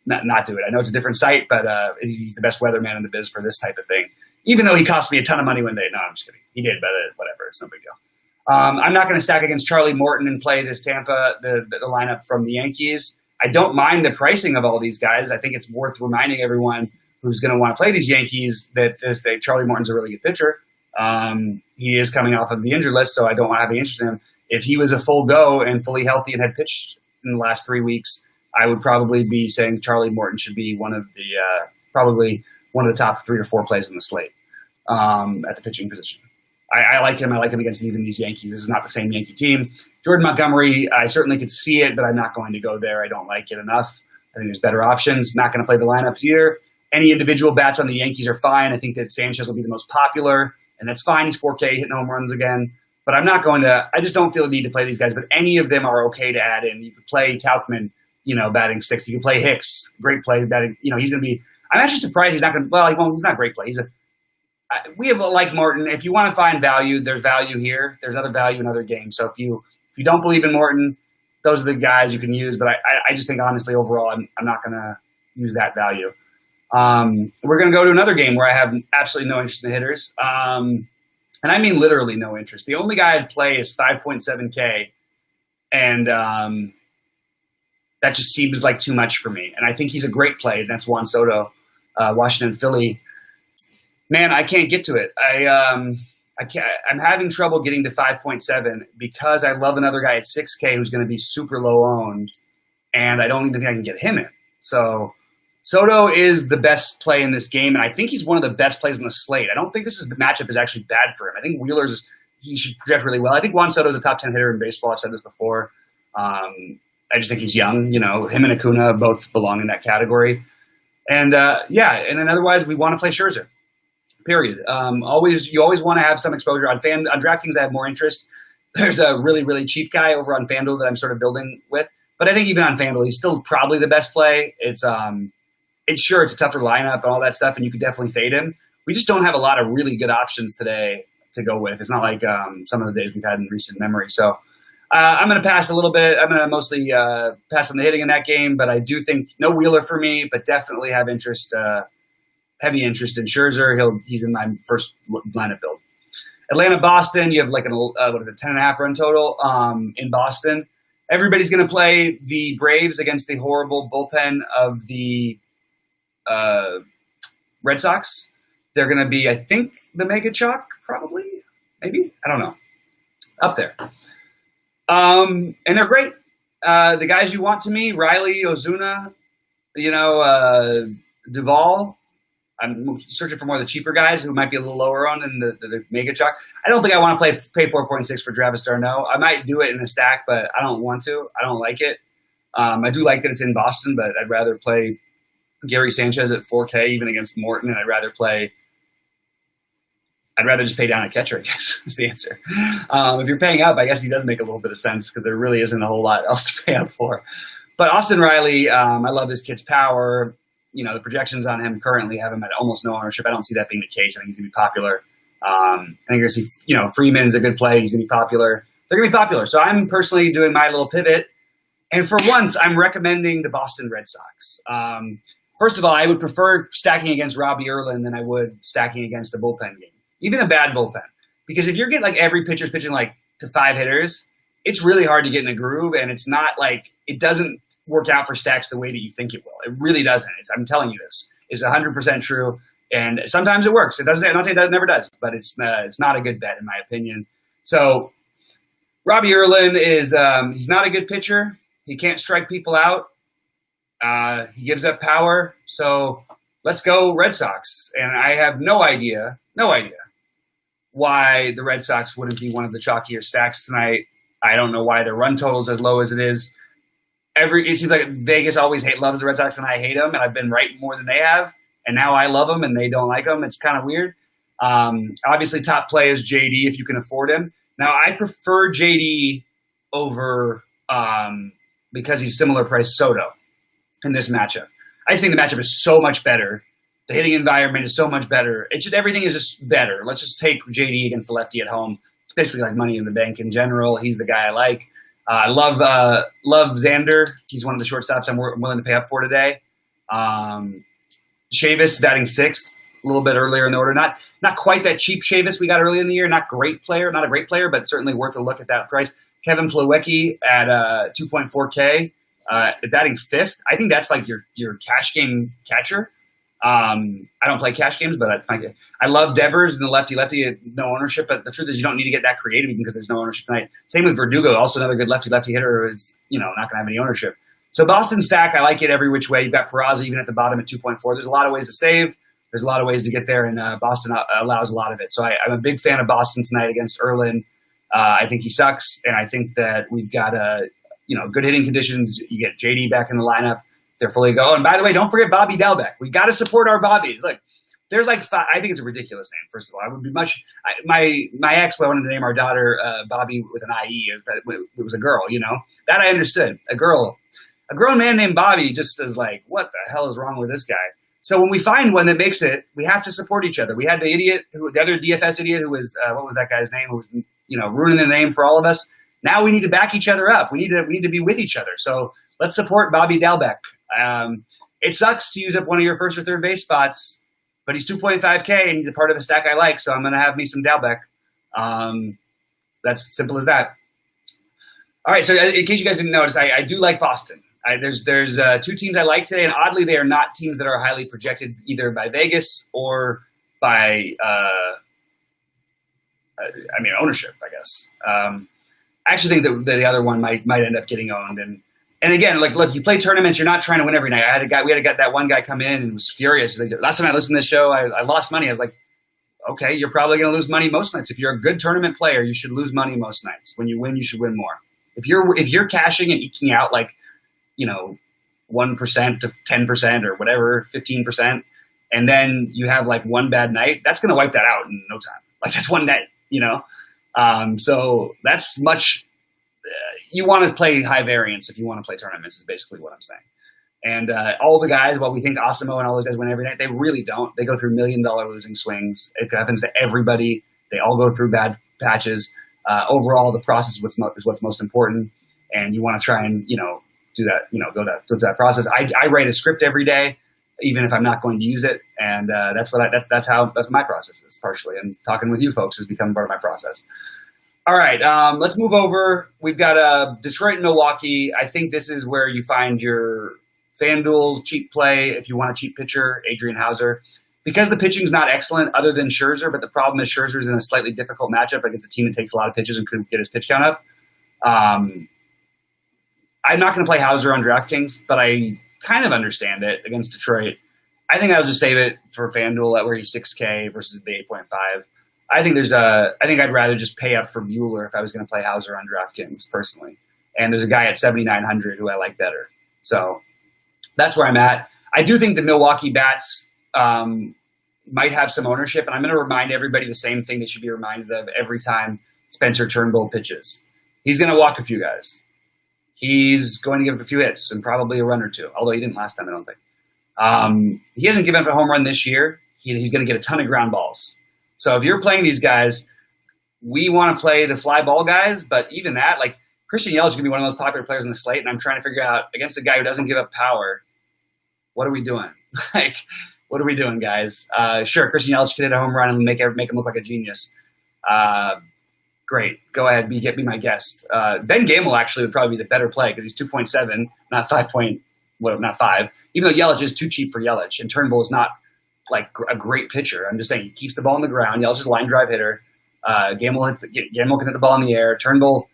[SPEAKER 1] not do it. I know it's a different site, but he's the best weatherman in the biz for this type of thing. Even though he cost me a ton of money one day. No, I'm just kidding. He did, but whatever. It's no big deal. I'm not going to stack against Charlie Morton and play this Tampa, the lineup from the Yankees. I don't mind the pricing of all these guys. I think it's worth reminding everyone who's going to want to play these Yankees that Charlie Morton's a really good pitcher. He is coming off of the injured list, so I don't want to have any interest in him. If he was a full go and fully healthy and had pitched in the last 3 weeks, I would probably be saying Charlie Morton should be probably one of the top 3 or 4 plays on the slate at the pitching position. I like him. I like him against even these Yankees. This is not the same Yankee team. Jordan Montgomery, I certainly could see it, but I'm not going to go there. I don't like it enough. I think there's better options. Not going to play the lineups either. Any individual bats on the Yankees are fine. I think that Sanchez will be the most popular, and that's fine. He's 4K, hitting home runs again. But I'm not going to – I just don't feel the need to play these guys. But any of them are okay to add in. You could play Tauchman, batting 6th. You could play Hicks, great play. Batting, he's going to be – I'm actually surprised he's not going to – well, he's not a great play. We have like Morton. If you want to find value, there's value here. There's other value in other games. So if you don't believe in Morton, those are the guys you can use. But I just think honestly overall, I'm not going to use that value. We're going to go to another game where I have absolutely no interest in the hitters, and I mean literally no interest. The only guy I'd play is 5.7K, and that just seems like too much for me. And I think he's a great play. And that's Juan Soto, Washington, Philly. Man, I can't get to it. I can't. I'm having trouble getting to 5.7 because I love another guy at 6K who's going to be super low owned, and I don't even think I can get him in. So Soto is the best play in this game, and I think he's one of the best plays on the slate. I don't think the matchup is actually bad for him. I think he should project really well. I think Juan Soto is a top 10 hitter in baseball. I've said this before. I just think he's young. Him and Acuna both belong in that category. And and then otherwise we want to play Scherzer. Period. You always want to have some exposure on DraftKings. I have more interest. There's a really, really cheap guy over on FanDuel that I'm sort of building with, but I think even on FanDuel, he's still probably the best play. It's a tougher lineup and all that stuff, and you could definitely fade him. We just don't have a lot of really good options today to go with. It's not like some of the days we've had in recent memory. So I'm going to pass a little bit. I'm going to mostly pass on the hitting in that game, but I do think no Wheeler for me, but definitely have interest. Heavy interest in Scherzer. He's in my first lineup build. Atlanta, Boston. You have like 10.5 run total in Boston. Everybody's going to play the Braves against the horrible bullpen of the Red Sox. They're going to be, I think, the mega chalk, probably, maybe. I don't know. Up there. And they're great. The guys you want to me, Riley, Ozuna, Duvall. I'm searching for more of the cheaper guys who might be a little lower on than the mega chalk. I don't think I want to pay 4.6 for Travis d'Arnaud. I might do it in a stack, but I don't want to. I don't like it. I do like that it's in Boston, but I'd rather play Gary Sanchez at 4K even against Morton, and I'd rather just pay down a catcher, I guess, is the answer. If you're paying up, I guess he does make a little bit of sense because there really isn't a whole lot else to pay up for. But Austin Riley, I love this kid's power. The projections on him currently have him at almost no ownership. I don't see that being the case. I think he's going to be popular. I think you're going to see, Freeman's a good play. He's going to be popular. They're going to be popular. So I'm personally doing my little pivot. And for once, I'm recommending the Boston Red Sox. First of all, I would prefer stacking against Robbie Erlin than I would stacking against a bullpen game, even a bad bullpen. Because if you're getting like every pitcher's pitching like to 5 hitters, it's really hard to get in a groove, and it's not like it doesn't work out for stacks the way that you think it will. It really doesn't. I'm telling you this. It's 100% true, and sometimes it works. It doesn't. I'm not saying it never does, but it's not a good bet in my opinion. So Robbie Erlin is he's not a good pitcher. He can't strike people out. He gives up power. So let's go Red Sox. And I have no idea why the Red Sox wouldn't be one of the chalkier stacks tonight. I don't know why their run total's as low as it is. It seems like Vegas always loves the Red Sox and I hate them, and I've been right more than they have. And now I love them and they don't like them. It's kind of weird. Obviously, top play is JD if you can afford him. Now, I prefer JD over because he's similar price Soto in this matchup. I just think the matchup is so much better. The hitting environment is so much better. Everything is just better. Let's just take JD against the lefty at home. It's basically like money in the bank in general. He's the guy I like. I love Xander. He's one of the shortstops I'm willing to pay up for today. Chavis batting 6th, a little bit earlier in the order. Not quite that cheap Chavis we got early in the year. Not a great player, but certainly worth a look at that price. Kevin Plawecki at 2.4K. batting fifth. I think that's like your cash game catcher. I don't play cash games, but I love Devers and the lefty, no ownership. But the truth is, you don't need to get that creative because there's no ownership tonight. Same with Verdugo, also another good lefty hitter who is not going to have any ownership. So Boston stack, I like it every which way. You've got Peraza even at the bottom at 2.4. There's a lot of ways to save. There's a lot of ways to get there, and Boston allows a lot of it. So I'm a big fan of Boston tonight against Erlin. I think he sucks, and I think that we've got good hitting conditions. You get JD back in the lineup. They're fully go. And by the way, don't forget Bobby Delbeck. We got to support our Bobbies. Look, there's like five. I think it's a ridiculous name. First of all, I would be my ex wanted to name our daughter Bobby with an IE. Is that it was a girl? That I understood. A grown man named Bobby just is like, what the hell is wrong with this guy? So when we find one that makes it, we have to support each other. We had the other DFS idiot who was what was that guy's name? Who was ruining the name for all of us. Now we need to back each other up. We need to be with each other. So let's support Bobby Delbeck. It sucks to use up one of your first or third base spots, but he's 2.5K and he's a part of the stack I like. So I'm going to have me some Delbeck. That's simple as that. All right. So in case you guys didn't notice, I do like Boston. There's two teams I like today, and oddly, they are not teams that are highly projected either by Vegas or by ownership, I guess. I actually think that the other one might end up getting owned. And again, look, you play tournaments, you're not trying to win every night. We had to get that one guy come in and was furious. Last time I listened to this show, I lost money. I was like, okay, you're probably going to lose money most nights. If you're a good tournament player, you should lose money most nights. When you win, you should win more. If you're cashing and eking out 1% to 10% or whatever, 15%, and then you have one bad night, that's going to wipe that out in no time. That's one night, so that's much. You want to play high variance if you want to play tournaments is basically what I'm saying. And all the guys, while we think Osimo and all those guys win every night, they really don't. They go through $1 million losing swings. It happens to everybody. They all go through bad patches. Overall, the process is what's most important, and you want to try and do that. Go through that process. I write a script every day, even if I'm not going to use it, and that's what my process is partially. And talking with you folks has become part of my process. All right, let's move over. We've got Detroit and Milwaukee. I think this is where you find your FanDuel cheap play if you want a cheap pitcher, Adrian Hauser. Because the pitching's not excellent other than Scherzer, but the problem is Scherzer's in a slightly difficult matchup against a team that takes a lot of pitches and could get his pitch count up. I'm not going to play Hauser on DraftKings, but I kind of understand it against Detroit. I think I'll just save it for FanDuel at where he's 6K versus the 8.5. I think I'd rather just pay up for Bueller if I was going to play Hauser on DraftKings personally. And there's a guy at 7,900 who I like better. So that's where I'm at. I do think the Milwaukee bats might have some ownership, and I'm going to remind everybody the same thing they should be reminded of every time Spencer Turnbull pitches. He's going to walk a few guys. He's going to give up a few hits and probably a run or two, although he didn't last time, I don't think. He hasn't given up a home run this year. He's going to get a ton of ground balls. So if you're playing these guys, we want to play the fly ball guys, but even that, Christian Yelich is going to be one of the most popular players on the slate, and I'm trying to figure out, against a guy who doesn't give up power, what are we doing? What are we doing, guys? Sure, Christian Yelich can hit a home run and make him look like a genius. Great. Go ahead, be my guest. Ben Gamel actually would probably be the better play because he's 2.7, not 5. Even though Yelich is too cheap for Yelich, and Turnbull is not a great pitcher. I'm just saying he keeps the ball on the ground. Yelich is a line drive hitter. Gamel can hit the ball in the air. Turnbull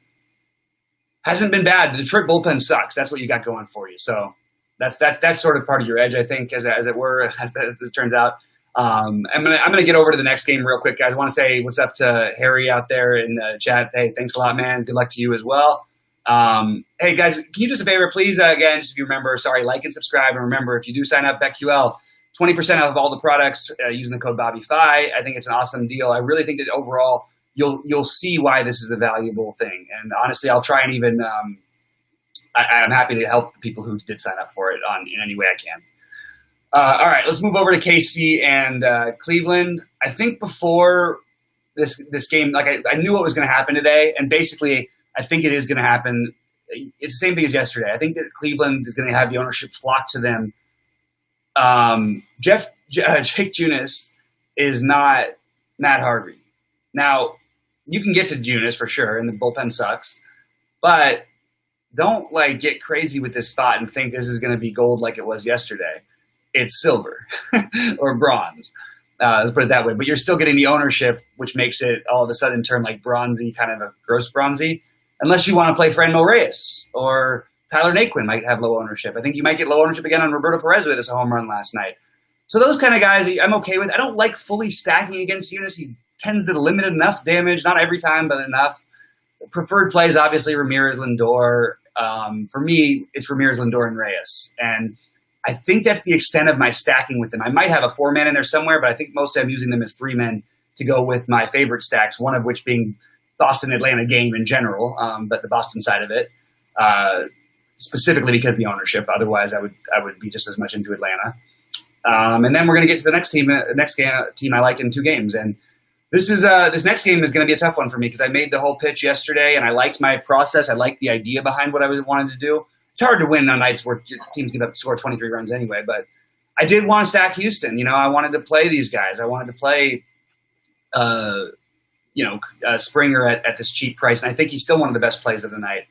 [SPEAKER 1] hasn't been bad. The Detroit bullpen sucks. That's what you got going for you. So that's sort of part of your edge, I think, as it were, as it turns out. I'm gonna get over to the next game real quick, guys. I want to say what's up to Harry out there in the chat. Hey, thanks a lot, man. Good luck to you as well. Hey guys, can you do us a favor, please? Again, just if you remember, like and subscribe, and remember, if you do sign up BetQL, 20% off of all the products using the code BobbyFi. I think it's an awesome deal. I really think that overall you'll see why this is a valuable thing. And honestly, I'll try and even I'm happy to help the people who did sign up for it in any way I can. All right, let's move over to KC and Cleveland. I think before this game, I knew what was going to happen today, and basically I think it is going to happen. It's the same thing as yesterday. I think that Cleveland is going to have the ownership flock to them. Jake Junis is not Matt Harvey. Now, you can get to Junis for sure, and the bullpen sucks, but don't like get crazy with this spot and think this is going to be gold like it was yesterday. It's silver or bronze. Let's put it that way. But you're still getting the ownership, which makes it all of a sudden turn like bronzy, kind of a gross bronzy, unless you want to play Franmil Reyes or Tyler Naquin might have low ownership. I think you might get low ownership again on Roberto Perez with his home run last night. So those kind of guys I'm okay with. I don't like fully stacking against Younes. He tends to limit enough damage, not every time, but enough. Preferred plays, obviously, Ramirez, Lindor. For me, it's Ramirez, Lindor, and Reyes. And I think that's the extent of my stacking with them. I might have a 4-man in there somewhere, but I think mostly I'm using them as 3-men to go with my favorite stacks, one of which being Boston-Atlanta game in general, but the Boston side of it, specifically because of the ownership. Otherwise, I would be just as much into Atlanta. And then we're going to get to the next team I like in 2 games. And this next game is going to be a tough one for me because I made the whole pitch yesterday, and I liked my process. I liked the idea behind what I wanted to do. It's hard to win on nights where your teams give up score 23 runs anyway, but I did want to stack Houston. I wanted to play these guys. I wanted to play, Springer at this cheap price, and I think he's still one of the best plays of the night.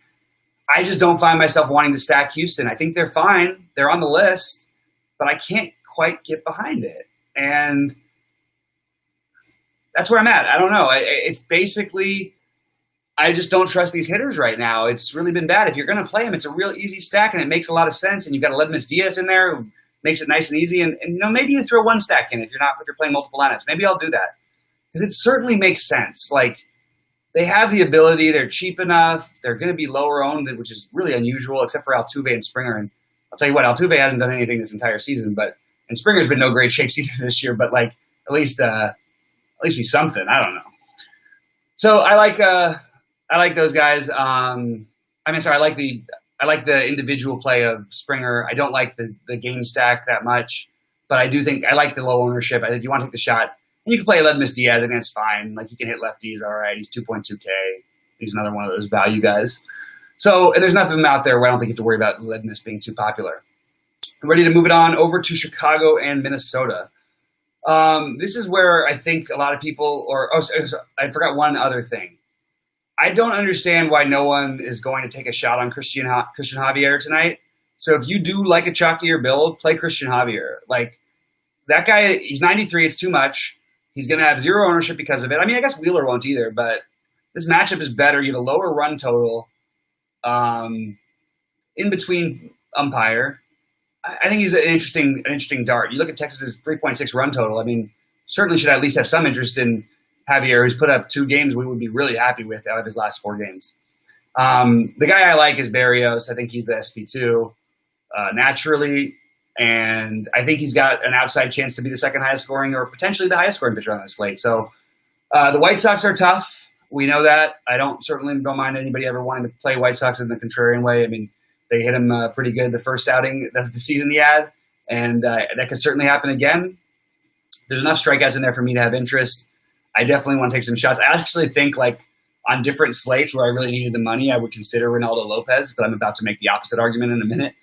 [SPEAKER 1] I just don't find myself wanting to stack Houston. I think they're fine. They're on the list, but I can't quite get behind it. And that's where I'm at. I don't know. It's basically I just don't trust these hitters right now. It's really been bad. If you're going to play them, it's a real easy stack, and it makes a lot of sense. And you've got Aledmus Diaz in there who makes it nice and easy. And maybe you throw one stack in if you're playing multiple lineups. Maybe I'll do that because it certainly makes sense. Like they have the ability. They're cheap enough. They're going to be lower owned, which is really unusual, except for Altuve and Springer. And I'll tell you what, Altuve hasn't done anything this entire season, and Springer's been no great shakes either this year. But like at least he's something. I don't know. So I like those guys. I like the individual play of Springer. I don't like the game stack that much, but I do think I like the low ownership. I think you want to take the shot. And you can play Aledmus Diaz, and it's fine. Like you can hit lefties, all right. He's 2.2K. He's another one of those value guys. So and there's nothing out there where I don't think you have to worry about Aledmus being too popular. I'm ready to move it on over to Chicago and Minnesota. This is where I think a lot of people I forgot one other thing. I don't understand why no one is going to take a shot on Christian Javier tonight. So if you do like a chalkier build, play Christian Javier. Like that guy, he's 93. It's too much. He's going to have zero ownership because of it. I mean, I guess Wheeler won't either, but this matchup is better. You have a lower run total in between umpire. I think he's an interesting dart. You look at Texas's 3.6 run total. I mean, certainly should at least have some interest in Javier, who's put up 2 games we would be really happy with out of his last 4 games. The guy I like is Berrios. I think he's the SP2 naturally, and I think he's got an outside chance to be the second highest scoring or potentially the highest scoring pitcher on the slate. So the White Sox are tough. We know that. I certainly don't mind anybody ever wanting to play White Sox in the contrarian way. I mean, they hit him pretty good the first outing of the season he had, and that could certainly happen again. There's enough strikeouts in there for me to have interest. I definitely want to take some shots. I actually think like on different slates where I really needed the money, I would consider Ronaldo Lopez, but I'm about to make the opposite argument in a minute.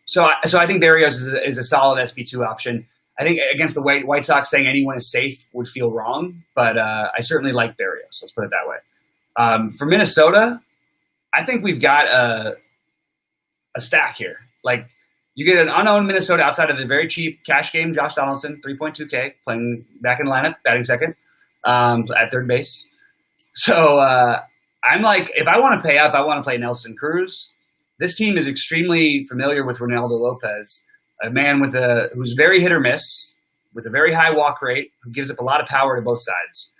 [SPEAKER 1] So I think Berrios is a solid SP2 option. I think against the White Sox, saying anyone is safe would feel wrong, but I certainly like Berrios. Let's put it that way. For Minnesota, I think we've got a stack here. Like you get an unowned Minnesota outside of the very cheap cash game, Josh Donaldson, 3.2K, playing back in the lineup, batting second at third base. So I'm like, if I want to pay up, I want to play Nelson Cruz. This team is extremely familiar with Ronaldo Lopez, a man who's very hit or miss, with a very high walk rate, who gives up a lot of power to both sides.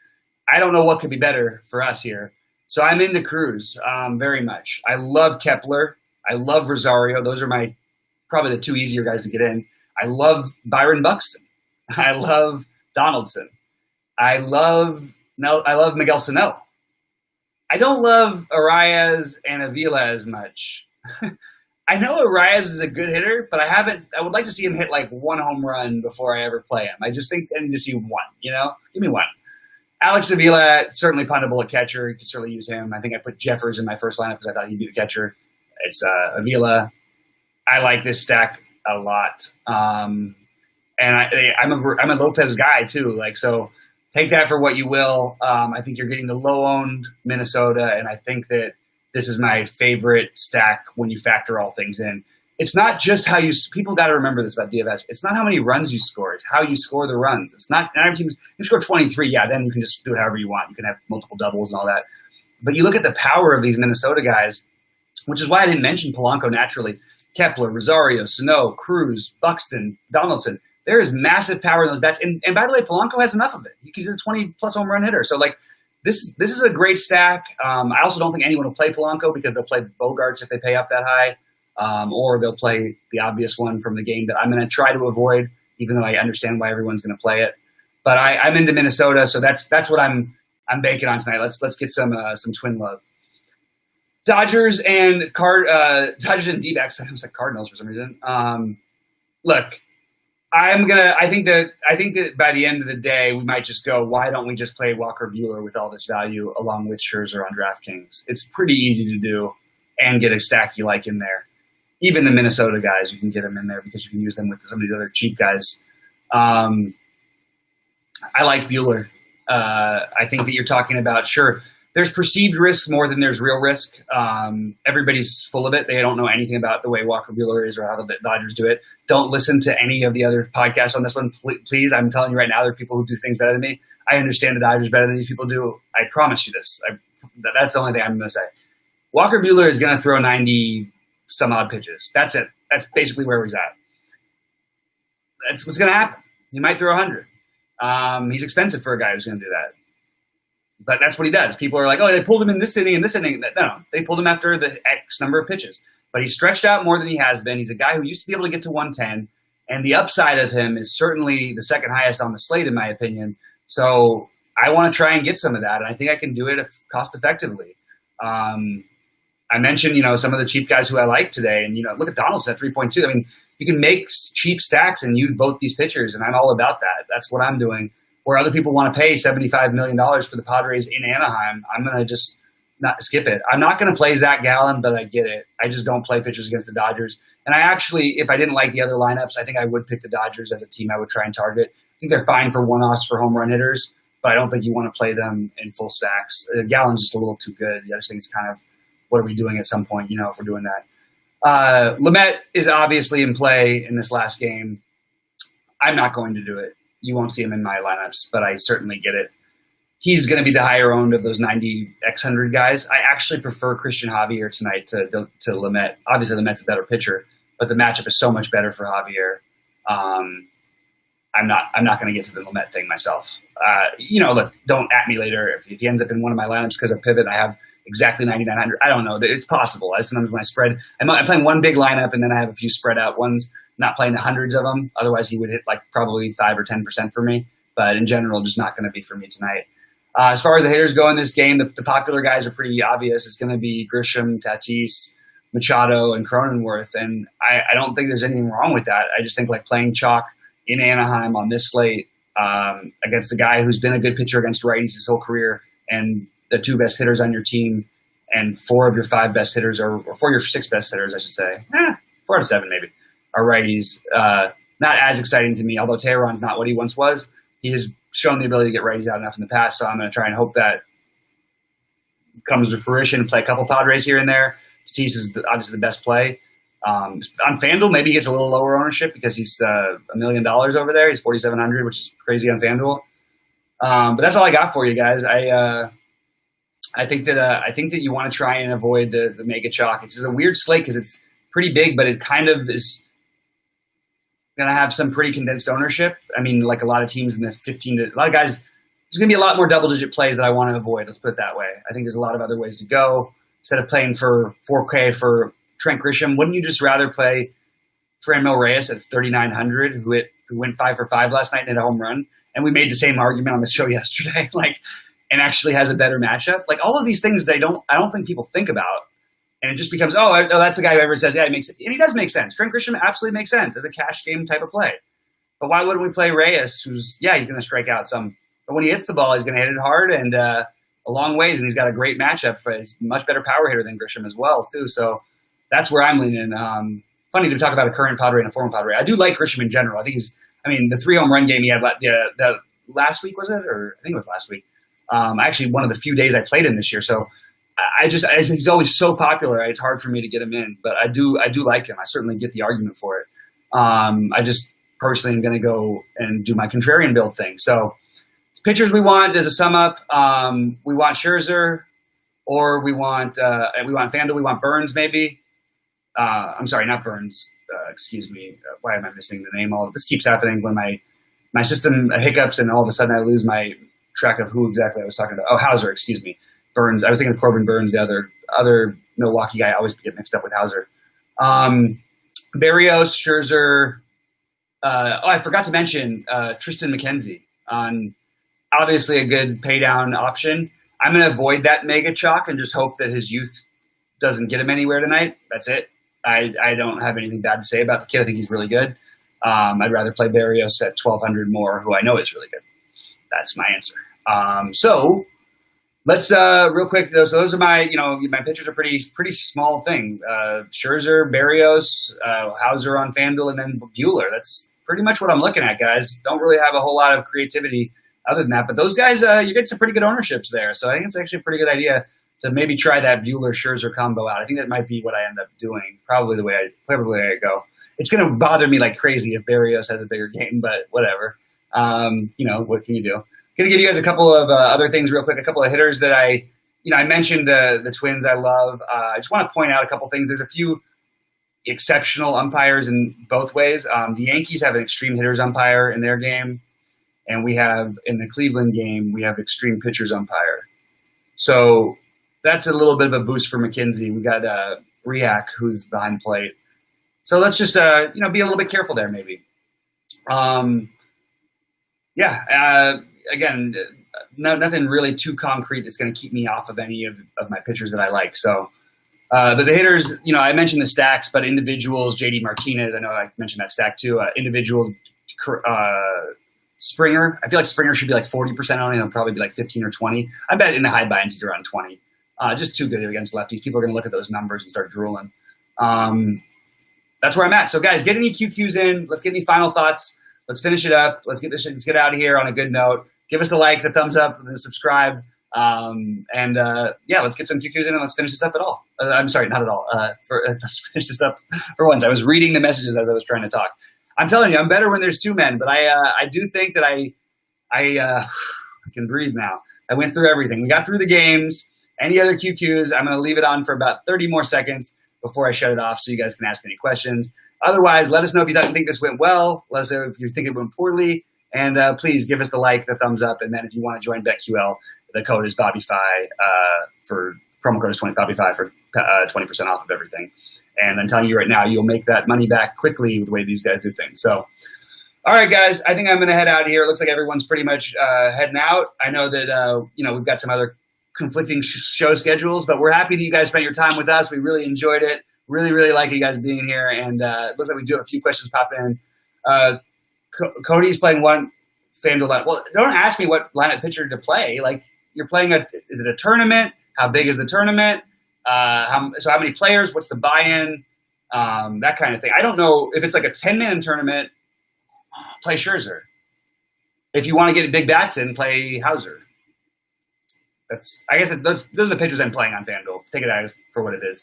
[SPEAKER 1] I don't know what could be better for us here. So I'm into Cruz very much. I love Kepler. I love Rosario. Those are probably the 2 easier guys to get in. I love Byron Buxton. I love Donaldson. I love Miguel Sano. I don't love Arias and Avila as much. I know Arias is a good hitter, but I would like to see him hit like 1 home run before I ever play him. I just think I need to see 1, Give me 1. Alex Avila, certainly puntable at catcher. You could certainly use him. I think I put Jeffers in my first lineup because I thought he'd be the catcher. It's Avila. I like this stack a lot. And I'm a Lopez guy too. Like, so take that for what you will. I think you're getting the low-owned Minnesota, and I think that this is my favorite stack when you factor all things in. It's not just how people got to remember this about DFS. It's not how many runs you score. It's how you score the runs. It's not every team. You score 23, yeah, then you can just do it however you want. You can have multiple doubles and all that. But you look at the power of these Minnesota guys, which is why I didn't mention Polanco naturally. Kepler, Rosario, Sano, Cruz, Buxton, Donaldson. There is massive power in those bets. And by the way, Polanco has enough of it. He's a 20-plus home run hitter. So, like, this is a great stack. I also don't think anyone will play Polanco because they'll play Bogarts if they pay up that high. Or they'll play the obvious one from the game that I'm going to try to avoid, even though I understand why everyone's going to play it. But I'm into Minnesota, so that's what I'm banking on tonight. Let's get some twin love. Dodgers and D-backs. I was like Cardinals for some reason. Look, I think that by the end of the day we might just go, why don't we just play Walker Buehler with all this value along with Scherzer on DraftKings? It's pretty easy to do and get a stack you like in there. Even the Minnesota guys, you can get them in there because you can use them with some of the other cheap guys. I like Buehler. I think that you're talking about, sure, there's perceived risk more than there's real risk. Everybody's full of it. They don't know anything about the way Walker Buehler is or how the Dodgers do it. Don't listen to any of the other podcasts on this one, please. I'm telling you right now, there are people who do things better than me. I understand the Dodgers better than these people do. I promise you this. That's the only thing I'm going to say. Walker Buehler is going to throw 90 some odd pitches. That's it. That's basically where he's at. That's what's going to happen. He might throw 100. He's expensive for a guy who's going to do that. But that's what he does. People are like, oh, they pulled him in this inning and this inning. No, they pulled him after the X number of pitches. But he's stretched out more than he has been. He's a guy who used to be able to get to 110. And the upside of him is certainly the second highest on the slate, in my opinion. So I want to try and get some of that. And I think I can do it cost effectively. I mentioned, some of the cheap guys who I like today. And, look at Donaldson at 3.2. I mean, you can make cheap stacks and use both these pitchers, and I'm all about that. That's what I'm doing. Where other people want to pay $75 million for the Padres in Anaheim, I'm going to just not skip it. I'm not going to play Zach Gallen, but I get it. I just don't play pitchers against the Dodgers. And I actually, if I didn't like the other lineups, I think I would pick the Dodgers as a team I would try and target. I think they're fine for one-offs for home run hitters, but I don't think you want to play them in full stacks. Gallen's just a little too good. I just think it's kind of, what are we doing at some point, if we're doing that. Lamet is obviously in play in this last game. I'm not going to do it. You won't see him in my lineups, but I certainly get it. He's going to be the higher owned of those 90x100 guys. I actually prefer Christian Javier tonight to Lamet. Obviously, Lamet's a better pitcher, but the matchup is so much better for Javier. I'm not going to get to the Lamet thing myself. Look, don't at me later if he ends up in one of my lineups because of pivot. I have exactly 9,900. I don't know. It's possible. Sometimes when I spread, I'm playing one big lineup and then I have a few spread out ones. Not playing the hundreds of them. Otherwise, he would hit like probably 5 or 10% for me. But in general, just not going to be for me tonight. As far as the hitters go in this game, the popular guys are pretty obvious. It's going to be Grisham, Tatis, Machado, and Cronenworth. And I don't think there's anything wrong with that. I just think like playing chalk in Anaheim on this slate against a guy who's been a good pitcher against righties his whole career and the 2 best hitters on your team and 4 of your 5 best hitters or 4 of your 6 best hitters, I should say. 4 out of 7 maybe. Are righties. Not as exciting to me, although Tehran's not what he once was. He has shown the ability to get righties out enough in the past, so I'm going to try and hope that comes to fruition, play a couple Padres here and there. Tatis is obviously the best play. On FanDuel, maybe he gets a little lower ownership because he's $1 million over there. He's 4,700, which is crazy on FanDuel. But that's all I got for you guys. I think that you want to try and avoid the mega chalk. It's just a weird slate because it's pretty big, but it kind of is going to have some pretty condensed ownership. I mean, like a lot of teams in the 15 to – a lot of guys – there's going to be a lot more double-digit plays that I want to avoid. Let's put it that way. I think there's a lot of other ways to go. Instead of playing for 4K for Trent Grisham, wouldn't you just rather play Franmil Reyes at 3,900 who went 5 for 5 last night and hit a home run? And we made the same argument on the show yesterday, and actually has a better matchup. Like all of these things I don't think people think about. And it just becomes, that's the guy who ever says, yeah, it makes sense. And he does make sense. Trent Grisham absolutely makes sense as a cash game type of play. But why wouldn't we play Reyes, he's going to strike out some. But when he hits the ball, he's going to hit it hard and a long ways, and he's got a great matchup. He's a much better power hitter than Grisham as well, too. So that's where I'm leaning. Funny to talk about a current Padre and a former Padre. I do like Grisham in general. I think the 3 home run game he had the last week, was it? Or I think it was last week. Actually, one of the few days I played him this year. So he's always so popular. It's hard for me to get him in, but I do like him. I certainly get the argument for it. I just personally am going to go and do my contrarian build thing. So pitchers we want as a sum up. We want Scherzer, or we want FanDuel. We want Burns maybe. I'm sorry, not Burns. Excuse me. Why am I missing the name? This keeps happening when my system hiccups and all of a sudden I lose my track of who exactly I was talking about. Oh, Hauser, excuse me. Burns. I was thinking of Corbin Burns, the other Milwaukee guy. I always get mixed up with Hauser. Berrios, Scherzer. I forgot to mention Tristan McKenzie on obviously a good pay down option. I'm going to avoid that mega chalk and just hope that his youth doesn't get him anywhere tonight. That's it. I don't have anything bad to say about the kid. I think he's really good. I'd rather play Berrios at 1,200 more, who I know is really good. That's my answer. So let's real quick. Those are my pitchers are pretty small thing. Scherzer, Berrios, Hauser on FanDuel, and then Buehler. That's pretty much what I'm looking at, guys. Don't really have a whole lot of creativity other than that. But those guys, you get some pretty good ownerships there. So I think it's actually a pretty good idea to maybe try that Buehler-Scherzer combo out. I think that might be what I end up doing. Probably the way I go. It's going to bother me like crazy if Berrios has a bigger game, but whatever. What can you do? Going to give you guys a couple of other things real quick, a couple of hitters that I mentioned the Twins I love. I just want to point out a couple things. There's a few exceptional umpires in both ways. The Yankees have an extreme hitters umpire in their game, and we have in the Cleveland game, we have extreme pitchers umpire. So that's a little bit of a boost for McKenzie. We got Riak, who's behind plate. So let's just be a little bit careful there, maybe. Again, nothing really too concrete that's going to keep me off of any of my pitchers that I like. So, but the hitters, I mentioned the stacks, but individuals, JD Martinez, I know I mentioned that stack too. Individual Springer, I feel like Springer should be like 40% on it. He'll probably be like 15 or 20. I bet in the high binds he's around 20. Just too good against lefties. People are going to look at those numbers and start drooling. That's where I'm at. So guys, get any QQs in. Let's get any final thoughts. Let's finish it up. Let's get out of here on a good note. Give us the like, the thumbs up, and the subscribe. Let's get some QQs in and let's finish this up at all. I'm sorry, not at all. Let's finish this up for once. I was reading the messages as I was trying to talk. I'm telling you, I'm better when there's two men, but I do think that I can breathe now. I went through everything. We got through the games. Any other QQs, I'm going to leave it on for about 30 more seconds before I shut it off so you guys can ask any questions. Otherwise, let us know if you think this went well. Let us know if you think it went poorly. And please give us the like, the thumbs up. And then if you want to join BetQL, the code is BobbyFi promo code is BobbyFi for 20% off of everything. And I'm telling you right now, you'll make that money back quickly with the way these guys do things. So, all right, guys, I think I'm going to head out here. It looks like everyone's pretty much heading out. I know that, we've got some other conflicting show schedules, but we're happy that you guys spent your time with us. We really enjoyed it. Really, really like you guys being here. And it looks like we do have a few questions pop in. Cody's playing one FanDuel line. Well, don't ask me what lineup pitcher to play. Like, you're playing is it a tournament? How big is the tournament? How many players? What's the buy-in? That kind of thing. I don't know if it's like a 10-man tournament. Play Scherzer. If you want to get big bats in, play Hauser. Those are the pitchers I'm playing on FanDuel. Take it as for what it is.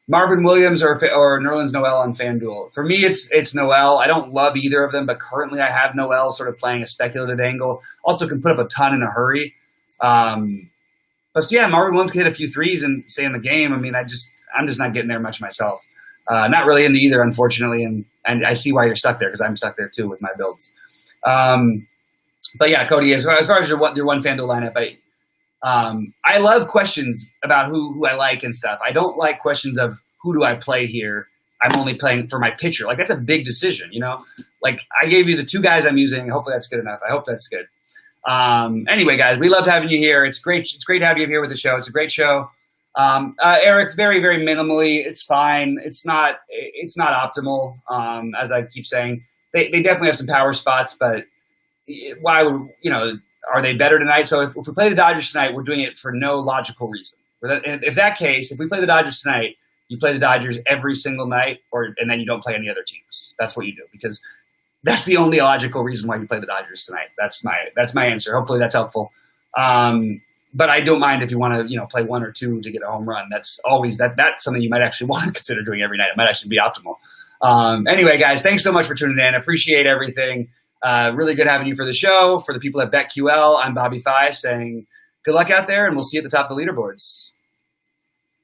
[SPEAKER 1] Marvin Williams or Nerlens Noel on FanDuel. For me, it's Noel. I don't love either of them, but currently I have Noel sort of playing a speculative angle. Also can put up a ton in a hurry. But yeah, Marvin Williams can hit a few threes and stay in the game. I mean, I'm just not getting there much myself. Not really into either, unfortunately, and I see why you're stuck there because I'm stuck there too with my builds. But yeah, Cody, as far as your one FanDuel lineup, I love questions about who I like and stuff. I don't like questions of who do I play here. I'm only playing for my pitcher. Like, that's a big decision, Like, I gave you the two guys I'm using. Hopefully that's good enough. I hope that's good. Anyway, guys, we loved having you here. It's great. It's great to have you here with the show. It's a great show. Eric, very, very minimally. It's fine. It's not optimal. As I keep saying, they definitely have some power spots, but why would, are they better tonight? So if we play the Dodgers tonight, we're doing it for no logical reason. If that case, if we play the Dodgers tonight, you play the Dodgers every single night, and then you don't play any other teams. That's what you do, because that's the only logical reason why you play the Dodgers tonight. That's my answer. Hopefully that's helpful. But I don't mind if you want to, play 1 or 2 to get a home run. That's always that's something you might actually want to consider doing every night. It might actually be optimal. Anyway, guys, thanks so much for tuning in. I appreciate everything. Really good having you for the show. For the people at BetQL, I'm BobbyFi saying good luck out there, and we'll see you at the top of the leaderboards.